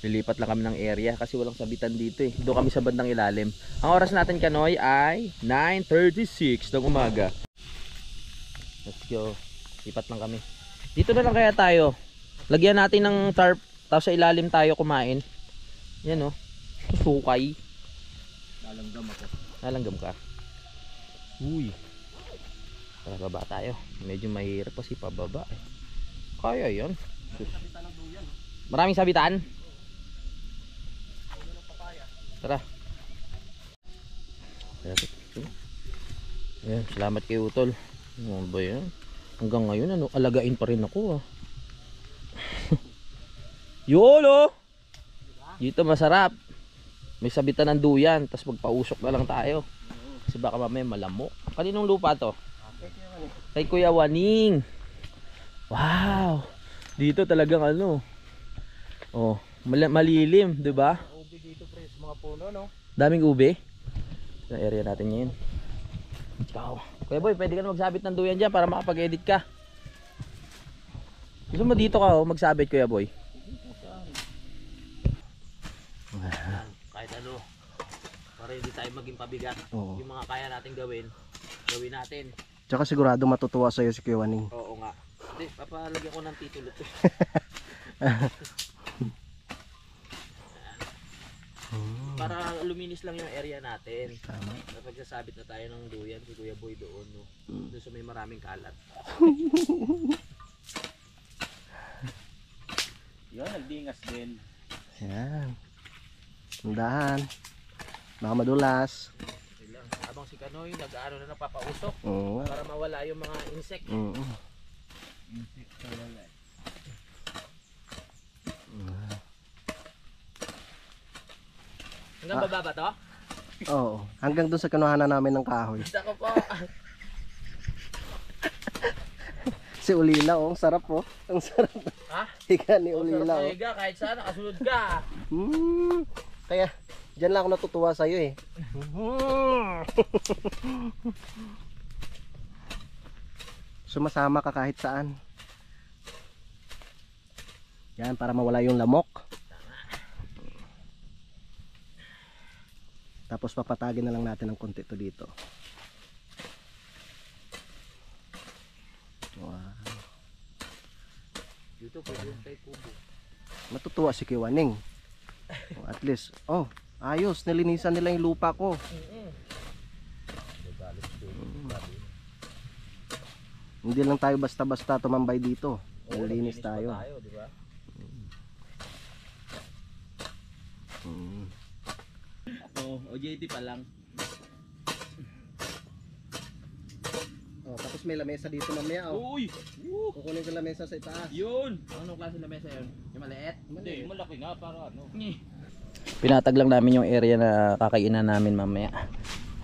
Lilipat lang kami ng area kasi walang sabitan dito eh. Doon kami sa bandang ilalim. Ang oras natin Kanoy ay 9:36 ng umaga. Let's go. Lipat lang kami. Dito na lang kaya tayo. Lagyan natin ng tarp tapos sa ilalim tayo kumain. Yan oh. Sukay. Lalanggam ako. Nalanggam ka. Uy. Tara baba tayo. Medyo mahirap kasi pababa eh. Kaya yan. Maraming sabitan. Tara. Ayan, salamat kay Utol. Ano ba yan? Hanggang ngayon alagain pa rin ako ah. Yolo! Dito masarap. May sabitan ng duyan, tapos magpausok na lang tayo. Kasi baka mamaya malamok. Kaninong lupa to? Kay Kuya Waning. Wow. Dito talagang oh, malilim, 'di ba? Ubi dito pre, sa mga puno no. Daming ube. Sa area natin 'yan. Ikaw. Kuya Boy, pwede ka na magsabit ng duyan diyan para makapag-edit ka. Gusto mo dito ka magsabit Kuya Boy? Kahit para hindi tayo maging pabigat. Oo. Yung mga kaya natin gawin natin. Tsaka sigurado matutuwa sa'yo si Kuya Waning. Oo nga. Hindi, papalagyan ko ng titulo to. Para luminis lang yung area natin. Tama. Napagsasabit na tayo ng duyan, si Kuya Boy doon, no? Doon sa may maraming kalat. Yun, nagdingas din. Yan. Tandahan. Baka madulas. Okay lang. Habang si Kanoy, nag-ano na napapausok Oo. para mawala yung mga insect. Oo. Hanggang baba ba to? Oo. Hanggang doon sa kinuhanan namin ng kahoy. Gusto ko po. Si Ulila, oh. Ang sarap, oh. Ang sarap. Ha? Higa ni O, Ulila, sarap oh. maiga, kahit saan, nakasunod ka. Kaya, dyan lang ako natutuwa sa'yo, eh. Sumasama ka kahit saan. Yan, para mawala yung lamok. Tapos papatagin na lang natin ng konti to dito. Wow. Dito, pwede yung kay Kubo. Matutuwa si Kiwaning. Oh, at least, oh, ayos, nilinisan nila yung lupa ko. Hindi lang tayo basta-basta tumambay dito. Nalinis tayo. Di ba? OJT pa lang. Oh, tapos may lamesa dito mamaya, oh. Uy! Kukunin ko lamesa sa itaas. Yun! Anong klase na mesa yun? Yung maliit? Hindi, malaki na para ano. Pinatag lang namin yung area na kakainan namin mamaya.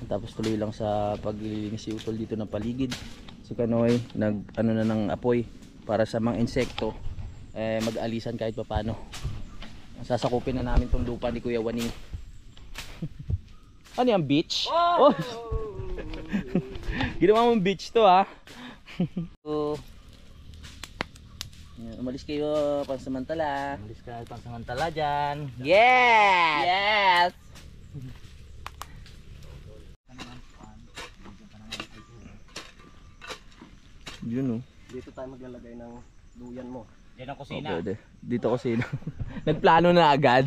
Tapos tuloy lang sa paglilinis si Utol dito ng paligid. Si Kanoy nag ano na ng apoy para sa mga insekto mag-alisan kahit paano. Sasakupin na namin tong lupa ni Kuya Waning. Ano yung beach? Oh! Ginawa mong beach to, ha? So, yan, umalis kayo pansamantala. Umalis ka pansamantala dyan. Yes! Yes! Yun, oh. Dito tayo maglalagay ng luyan mo. Yan ang Oh, kusina. pwede. Dito kusina. Nagplano na agad.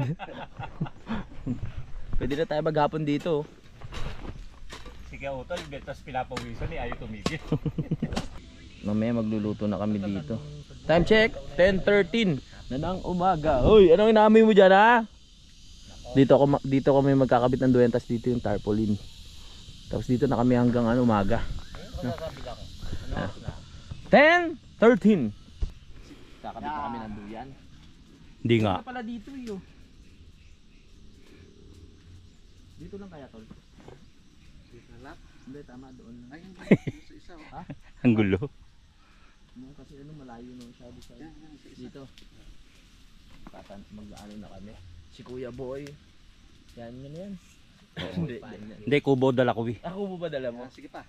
Pwede na tayo maghapon dito. Sige, Utol, betas pinapawisan eh, ayaw tumigil. Mamaya magluluto na kami dito. Time check, 10:13 na ng umaga. Hoy, anong inaamoy mo dyan, ha? Dito kami magkakabit ng duyan, tapos dito yung tarpaulin. Tapos dito na kami hanggang umaga. No? 10:13. Kakabit na kami ng duyan. Hindi nga. Ano pala dito yun? Dito lang kaya, tol? Dito lang. Hindi, tama doon. Ay, hindi. Sa isa, oh. Ha? Ang gulo. Kasi malayo na masyado sa dito. Mag-ano na kami. Si Kuya Boy. Yan. Hindi, kubo dala ko eh. Ako ba dala mo? Sige pa.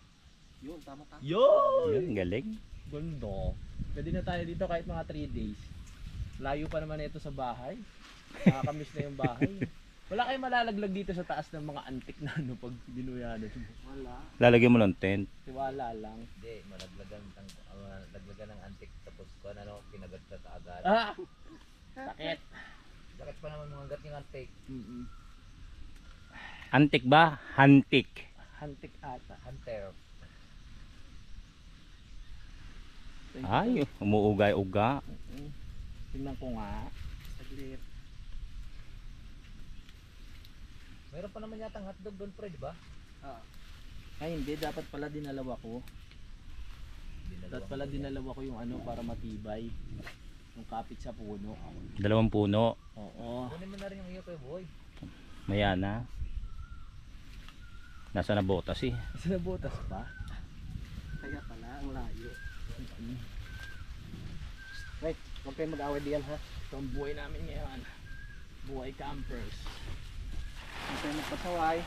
Yun, tama. Yun! Yan, galing. Ganda. Pwede na tayo dito kahit mga 3 days. Layo pa naman ito sa bahay. Nakakamiss na yung bahay. Wala kayong malalaglag dito sa taas ng mga antik na pag binuyanan mo. Wala. Lalagyan mo ng tent. Tiwala lang. Hindi, laglagan ng antik tapos kung ano, kinagat-gat agad. Ah! Sakit. Sakit pa naman mga gat yung antik. Antik ba? Hantik. Antik ata. Hunter. Ay, umuugay-uga. Tingnan ko nga. Saglit. Meron pa naman yatang hotdog doon, Fred, ba? Ay hindi, dapat pala dinalawa ko. Dapat pala dinalawa ko yung ano para matibay. Yung kapit sa puno. 2 puno. Oo. Kunin mo na rin yung iyo kay Boy. Maya na. Nasa na botas eh. Sa butas pa. Kaya pala, ang layo. Wait, huwag kayo mag-away diyan, ha? Ito ang buhay namin ngayon. Buhay campers. Huwag kayo magpasaway.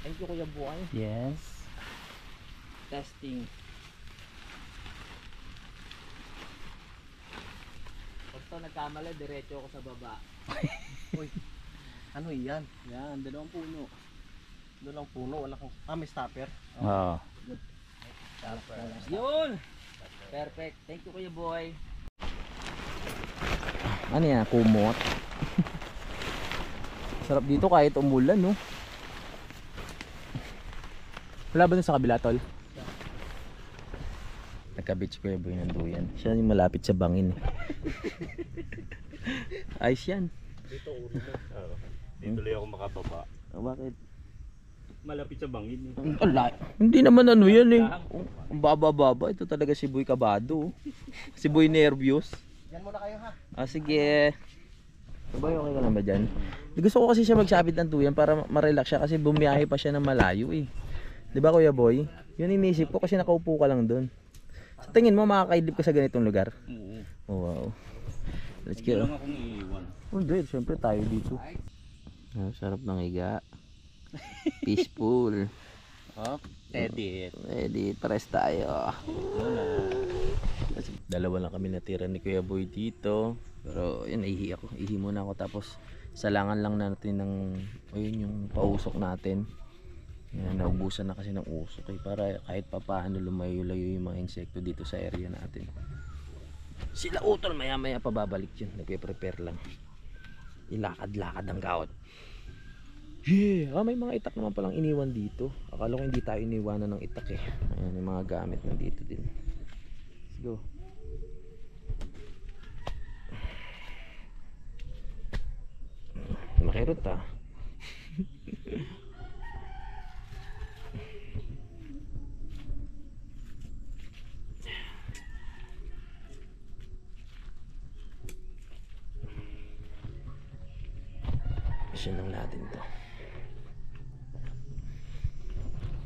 Thank you, Kuya Buhay. Yes. Testing. Pag ito nagkamali, diretso ako sa baba. Uy, ano yan? Yan, 2 puno. Doon lang puno, wala kang... may stopper. Oo. Yun! Perfect. Thank you Kuya Boy. Ano yan? Kumot. Sarap dito kahit umulan, no? Wala ba dun sa kabila, tol? Nagka-beach ko yung boy ng duyan. Siya yung malapit sa bangin. Ayos yan. Dito ulo na. Dito lang ako makababa. Bakit? Malapit sa bangin. Hindi naman ano yan eh. Ang baba-baba. Ito talaga si Boy Kabado. Si Boy nervyos. Yan muna kayo ha. Sige. Boy, okay ka na ba dyan? Gusto ko kasi siya magsabit ng duyan para ma-relax siya kasi bumiyahe pa siya ng malayo eh. Di ba Kuya Boy? Yun inisip ko kasi nakaupo ka lang doon. Sa tingin mo makakaidlip ka sa ganitong lugar? Oo. Oh, wow. Let's Hindi go. lang akong iiwan. Oh, dude, syempre tayo dito. Sarap ng higa. Peaceful. Oh, edit. Edit, pares tayo. Dalawa lang kami natira ni Kuya Boy dito. Pero yun, ihi ako. Ihi muna ako tapos salangan lang natin ng ayun yung pausok natin. Yan, naubusan na kasi ng usok eh, para kahit papaano lumayo-layo yung mga insekto dito sa area natin. Sila utol maya-maya pababalik yun. Nagpe-prepare lang. Ilakad-lakad ang gaot. Yeah! May mga itak naman palang iniwan dito. Akala ko hindi tayo iniwanan ng itak eh. Ayan, yung mga gamit nandito din. Let's go. Makirot ah. Mission lang natin to.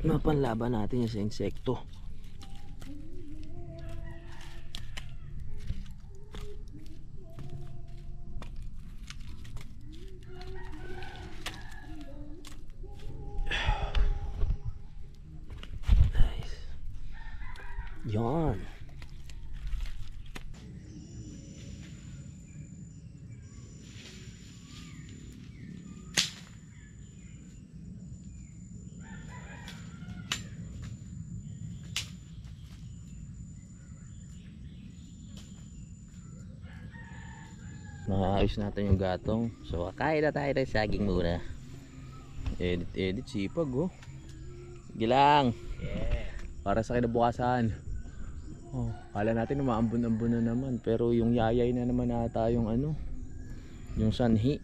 Mapanlaban natin yung sa insekto. Nice. Yan. Maayos natin yung gatong. So kakain na tayo ng saging muna. Edit sipag oh. Gilang. Yeah. Para sa kinabukasan. Oh, kala natin umaambon-ambon na naman, pero yung yayay na naman ata yung ano, yung sanhi.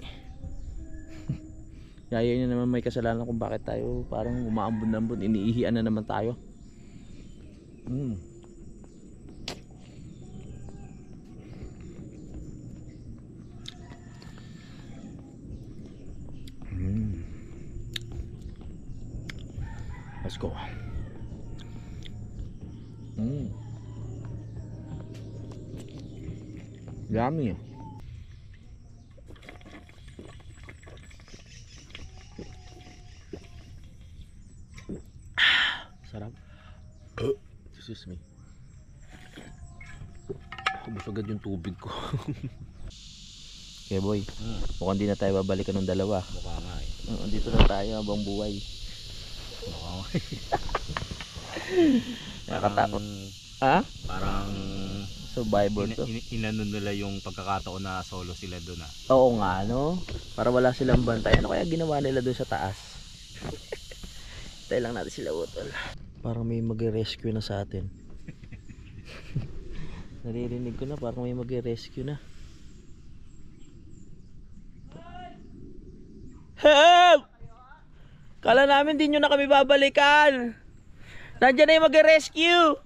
Yayay na naman may kasalanan kung bakit tayo parang umaambon-ambon, iniihian na naman tayo. Let's go. Yummy. Sarap. Excuse me. Ubus agad yung tubig ko. Okay boy, mukhang di na tayo babalikan ng dalawa. Mukha nga eh. Dito na tayo habang buhay. Nakakatakot. Ha? Parang Survivor to. inano nila yung pagkakataon na solo sila doon ah. Oo nga no. Para wala silang bantay. Ano kaya ginawa nila doon sa taas? Tayo lang natin sila utol. Parang may mag-rescue na sa atin. Naririnig ko na parang may mag-rescue na. Help! Kala namin di nyo na kami babalikan. Nandiyan na yung mag-rescue.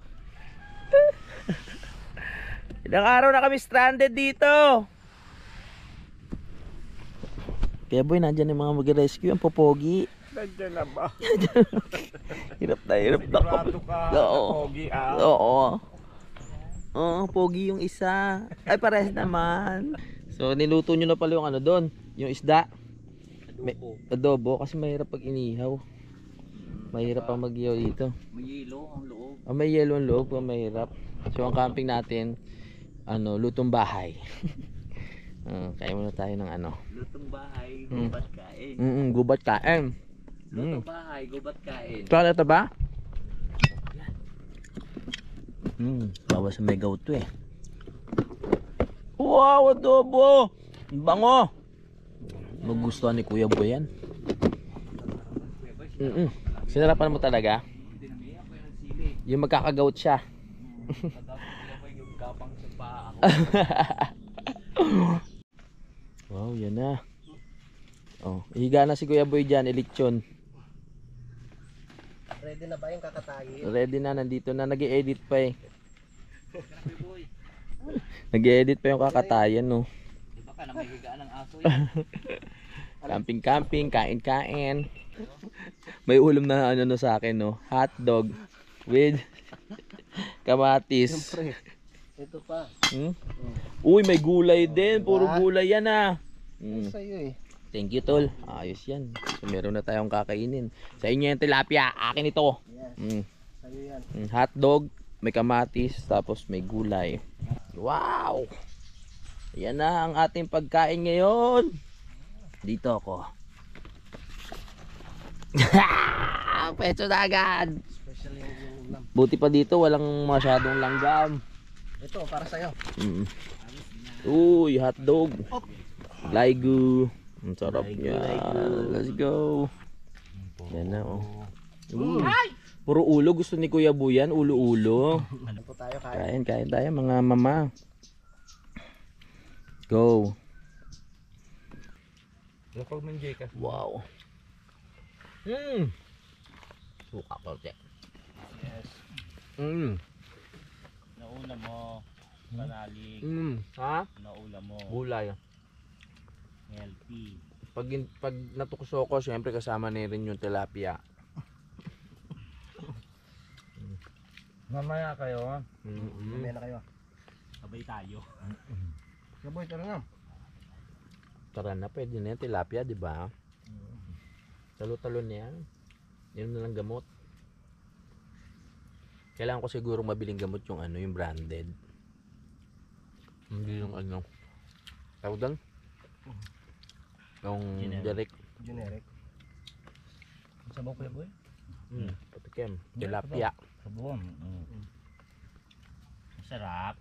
Ilang araw na kami stranded dito. Kaya boy, nandiyan yung mga mag-rescue. Ang popogi. Nandiyan na ba? Hirap na Sigurado ka, Oo. pogi ah. Oo. Oo, pogi yung isa. Ay, pares naman. So, niluto nyo na pala yung ano doon. Yung isda. Adobo kasi mahirap pag inihaw. Mahirap pang mag-ihaw dito. May yelo ang loob. May yellow ang loob, mahirap. So ang camping natin, lutong bahay. Kaya muna tayo ng ano. Lutong bahay, gubat kain. Gubat kain. Luto bahay, gubat kain. Kala ito ba? Bawas sa may gout to eh. Wow, adobo! Bango! Magustuhan ni Kuya Boy yan. Sinarapan mo talaga? Yung magkakagout siya. Yung gapang sa paa ako. Wow, yan na. Oh, higa na si Kuya Boy dyan, elitsyon. Ready na ba yung kakatayin? Ready na, nandito na, nag-i-edit pa eh. Nag-i-edit pa yung kakatayan, no. Diba ka na may higaan ng aso yan? Camping-camping, kain-kain. May ulam na ano no sa akin, no. Hotdog with kamatis. Siyempre. Ito pa. Uy, may gulay din. Puro gulay yan ah. Sa'yo eh. Thank you, tol. Ayos yan. So, meron na tayong kakainin. Sa inyo yung tilapia. Akin ito. Yes. Sa'yo yan. Hotdog, may kamatis, tapos may gulay. Wow! Yan na ang ating pagkain ngayon. Dito ako. Peso na agad. Especially yung ulam. Buti pa dito, walang masyadong langgam. Ito, para sa'yo. Uy, hotdog. Laigu. Ang sarap niya. Let's go. Yan na oh. Puro ulo. Gusto ni Kuya Buyan. Ulo-ulo. Ano po tayo kain? Kain tayo mga mama. Go. Wow. Suka ko siya. Yes. Nauna mo. Panalig. Ha? Naula mo. Gulay. Healthy. Pag natukso ko, syempre kasama na rin yung tilapia. Mamaya kayo ha. Mamaya na kayo. Sabay tayo. Kaboy, tara na. Tara na, pwede na yan. Tilapia, di ba? Talo-talo na yan. Yun na lang gamot. Kailangan ko siguro mabiling gamot yung ano, yung branded. Hindi yung ano. Tawag doon? Yung Generic. Generic. Sabaw Kuya Boy? Patikim. Tilapia. Sabon. Masarap.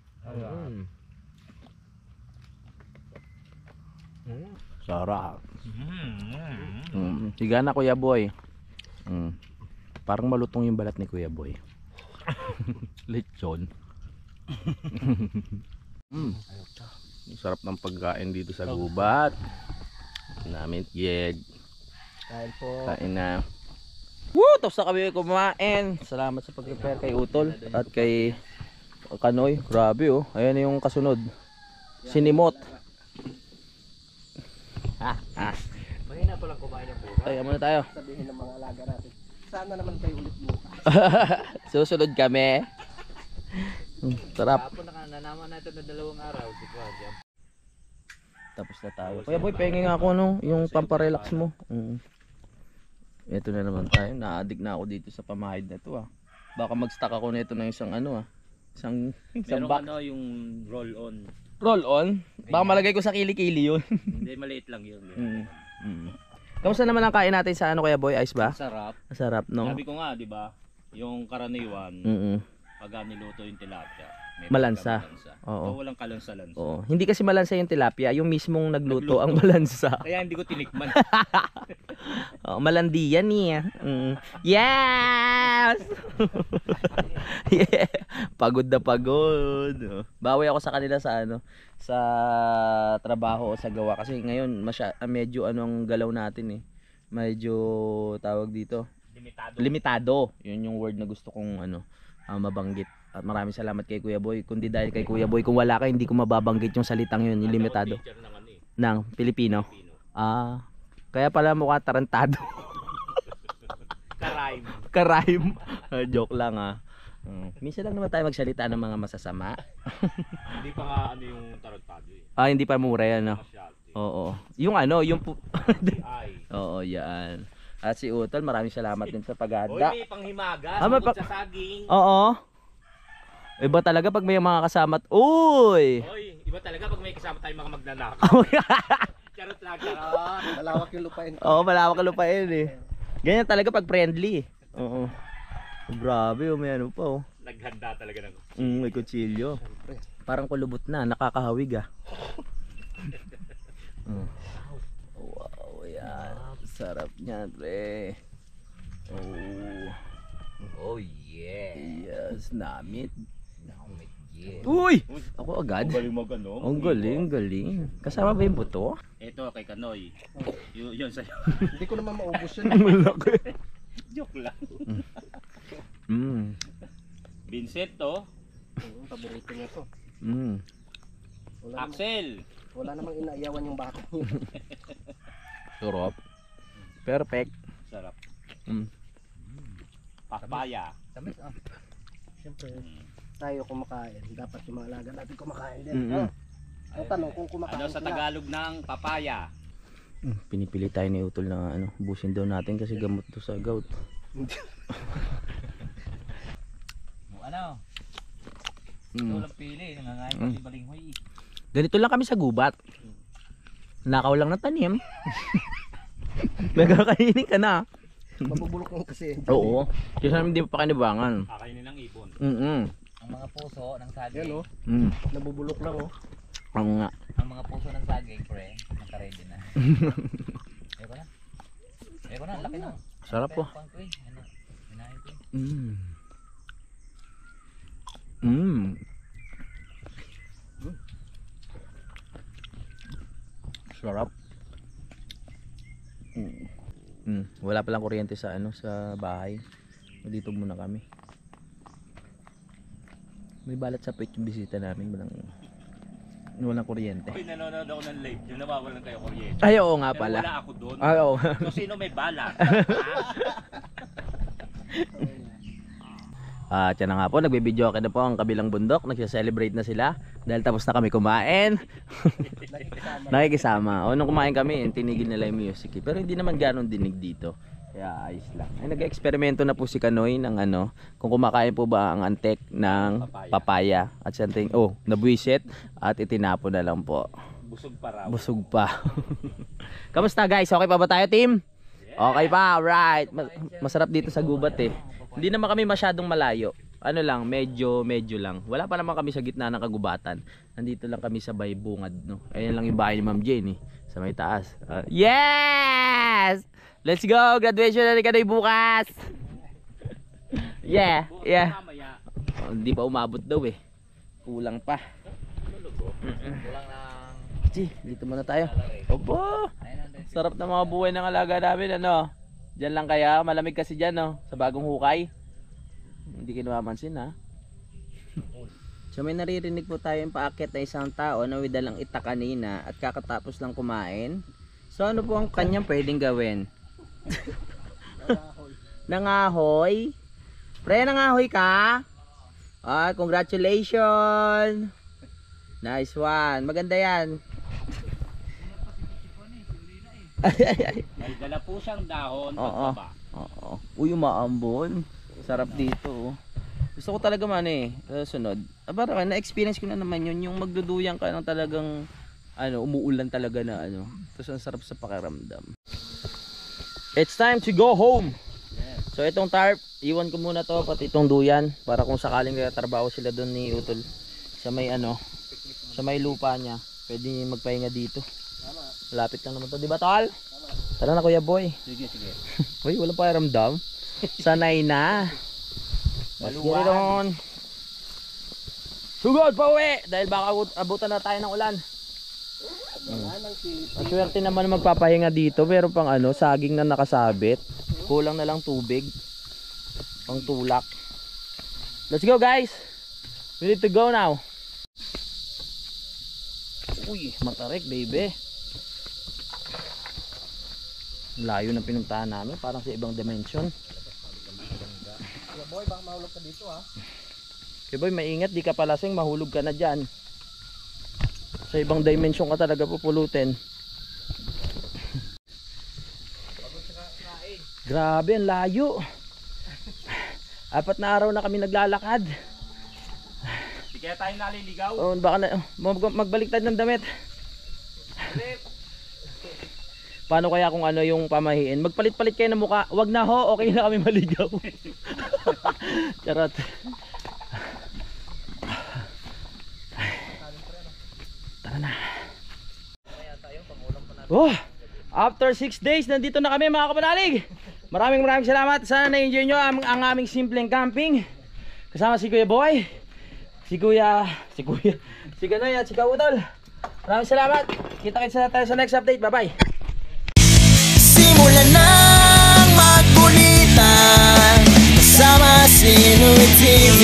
Sarap. Higa na Kuya Boy. Parang malutong yung balat ni Kuya Boy. Lechon. Sarap ng pagkain dito sa gubat. Namin yeg. Kain po. Kain na. Woo! Tapos na kami kumain. Salamat sa pag-prepare kay Utol at kay Kanoy. Grabe oh. Ayan yung kasunod. Sinimot. Mahina palang kumain ng buka. Kaya muna tayo. Sabihin ng mga alaga natin. Sana naman kayo ulit bukas. Susunod kami. Sarap. Kapon nananaman natin na 2 araw. Si Kuya. Tapos na tayo. Kuya Boy, pengen nga ako no, yung pamparelax mo. Ito na naman tayo. Na-addict na ako dito sa pamahid na to ah. Baka mag-stack ako nito ng isang ano ah. Isang Meron box. ano yung roll on. Roll on? Baka malagay ko sa kilikili yun. Hindi, maliit lang yun. Kamusta naman ang kain natin sa ano Kuya Boy? Ice ba? Sarap. Masarap no? Sabi ko nga, di ba? Yung karaniwan, pag niluto yung tilapia, may Malansa. pagka-malansa. Oo. So, walang kalansa-lansa. Oo. Hindi kasi malansa yung tilapia, yung mismong nagluto ang malansa. Kaya hindi ko tinikman. Oh, malandi yan eh. Yes! Yeah. Pagod na pagod. Oh. Bawi ako sa kanila sa ano, sa trabaho o sa gawa kasi ngayon medyo anong galaw natin eh. Medyo tawag dito. Limitado. Yun yung word na gusto kong ano, mabanggit. At maraming salamat kay Kuya Boy. Kundi dahil kay Kuya Boy, kung wala ka hindi ko mababanggit yung salitang yun, yung limitado. Ng Pilipino. Kaya pala mukha tarantado. Karaim. Joke lang ah. Minsan lang naman tayo magsalita ng mga masasama. Hindi pa nga ano yung tarantado eh. Hindi pa mura yan no. Oo. Yung ano, yung Ay. Oo, yan. At si Utol, maraming salamat din sa Hoy, paghahanda. may panghimagas. May Bukod sa saging. Oo. Iba talaga pag may mga kasama. Uy! Hoy, iba talaga pag may kasama tayong mga magnanakaw. Charot lang, charot. Malawak yung lupain. Oo, malawak ang lupain eh. Ganyan talaga pag friendly. Oo. Grabe, may ano pa oh. Naghanda talaga ng May kutsilyo. Parang kulubot na, nakakahawig ah. Wow, yan. Sarap niyan, pre. Oh yeah. Yes, namit. Namit yeah. Uy! Ako agad. galing mag ano. Ang galing, galing. Kasama ba yung buto? Ito kay Kanoy. Yun sa'yo. Hindi ko naman maubos yun. Malaki. Joke lang. Vincent to. Paborito niya to. Wala namang, Axel. wala namang inaiyawan yung baka niya. Sarap. Perfect. Sarap. Mm. Papaya. Tamis ah. Siyempre, tayo kumakain. Dapat yung mga alaga natin kumakain din. Mm-mm. Ang tanong kung kumakain Ano sa Tagalog ng papaya? Pinipili tayo ni Utol na ano, busin daw natin kasi gamot to sa gout. Ano? Mm. Walang pili. Nangangain kasi balinghoy. Ganito lang kami sa gubat. Nakaw lang ng tanim. Nagkakainin ka na. Mabubulok lang kasi. Oo. Kasi namin hindi pa kanibangan. Kakainin ng ibon. Ang mga puso ng saging. Yan oh, Mm. nabubulok lang oh. Ang nga. Ang mga puso ng saging, pre. Naka-ready na. Ayoko na. Ayoko na. Laki na. Sarap po. Ano? Hinahin ko. Sarap. Wala palang kuryente sa ano sa bahay. Dito muna kami. May balat sa page yung bisita namin, walang kuryente. Uy, nanonood ako ng live. Yung nawawalan kayo kuryente. Ay, oo nga Pero pala. wala ako doon. Ay, oo. So sino may bala? At yan na nga po, nagbibideo ka na po ang kabilang bundok. Nagsa-celebrate na sila dahil tapos na kami kumain. Nakikisama. O nung kumain kami, tinigil nila yung music. Pero hindi naman gano'ng dinig dito. Kaya ayos lang. Ay, nag-eksperimento na po si Kanoy ng ano, kung kumakain po ba ang antek ng papaya. At something, nabuisit at itinapon na lang po. Busog pa raw. Busog pa. Kamusta guys? Okay pa ba tayo, team? Okay pa, alright. Masarap dito sa gubat eh. Hindi naman kami masyadong malayo. Ano lang, medyo lang. Wala pa naman kami sa gitna ng kagubatan. Nandito lang kami sa bay bungad, no. Ayan lang yung bahay ni Ma'am Jane eh, sa may taas. Yes! Let's go! Graduation na rin Kanoy bukas! Yeah. Mamaya. Hindi pa umabot daw eh. Kulang pa. Kulang ng Dito muna tayo. Opo! Sarap na mga buhay ng alaga namin, ano. Diyan lang kaya, malamig kasi dyan, no, sa bagong hukay. Hindi kinumamansin, ha. So may naririnig po tayong paakyat na isang tao na may dalang itak kanina at kakatapos lang kumain. So ano po ang kanyang pwedeng gawin? Nangahoy. Pre, nangahoy ka? Congratulations. Nice one. Maganda yan. May dala po siyang dahon. Oo. Pagbaba. Oo. Uy, umaambon. Sarap dito. Gusto ko talaga man eh. Sunod. Para na-experience ko na naman yun. Yung magduduyang ka ng talagang umuulan talaga na ano. Tapos ang sarap sa pakiramdam. It's time to go home. So itong tarp, iwan ko muna to pati itong duyan para kung sakaling trabaho sila doon ni Utol sa may sa may lupa niya. Pwede magpahinga dito. Malapit lang naman to, di ba tol? Tara na Kuya Boy. Sige. Uy, walang pakiramdam. Sanay na. Maluwan. Sugod pa uwi dahil baka abutan na tayo ng ulan. Ang swerte naman magpapahinga dito, pero pang saging na nakasabit. Kulang na lang tubig. Pang tulak. Let's go guys. We need to go now. Uy, matarik baby. Layo ng pinuntahan namin, parang sa ibang dimension. Kuya Boy, baka mahulog ka dito ha. Kuya Boy, maingat, di ka palasing, mahulog ka na dyan. Sa ibang dimension ka talaga pupulutin. Grabe, ang layo. 4 na araw na kami naglalakad. Di kaya tayo naliligaw. Baka na, magbaliktad ng damit. paano kaya kung ano yung pamahiin. Magpalit-palit kayo ng mukha. Wag na ho, okay na kami maligaw. Charot. Tara na. Oh, after 6 days, nandito na kami mga kapanalig. Maraming salamat. Sana na-enjoy nyo ang aming simpleng camping. Kasama si Kuya Boy, si Ganoy at si Kautol. Maraming salamat. Kita-kits na tayo sa next update. Bye-bye. Simulan nang magkulitan kasama si Nuit TV.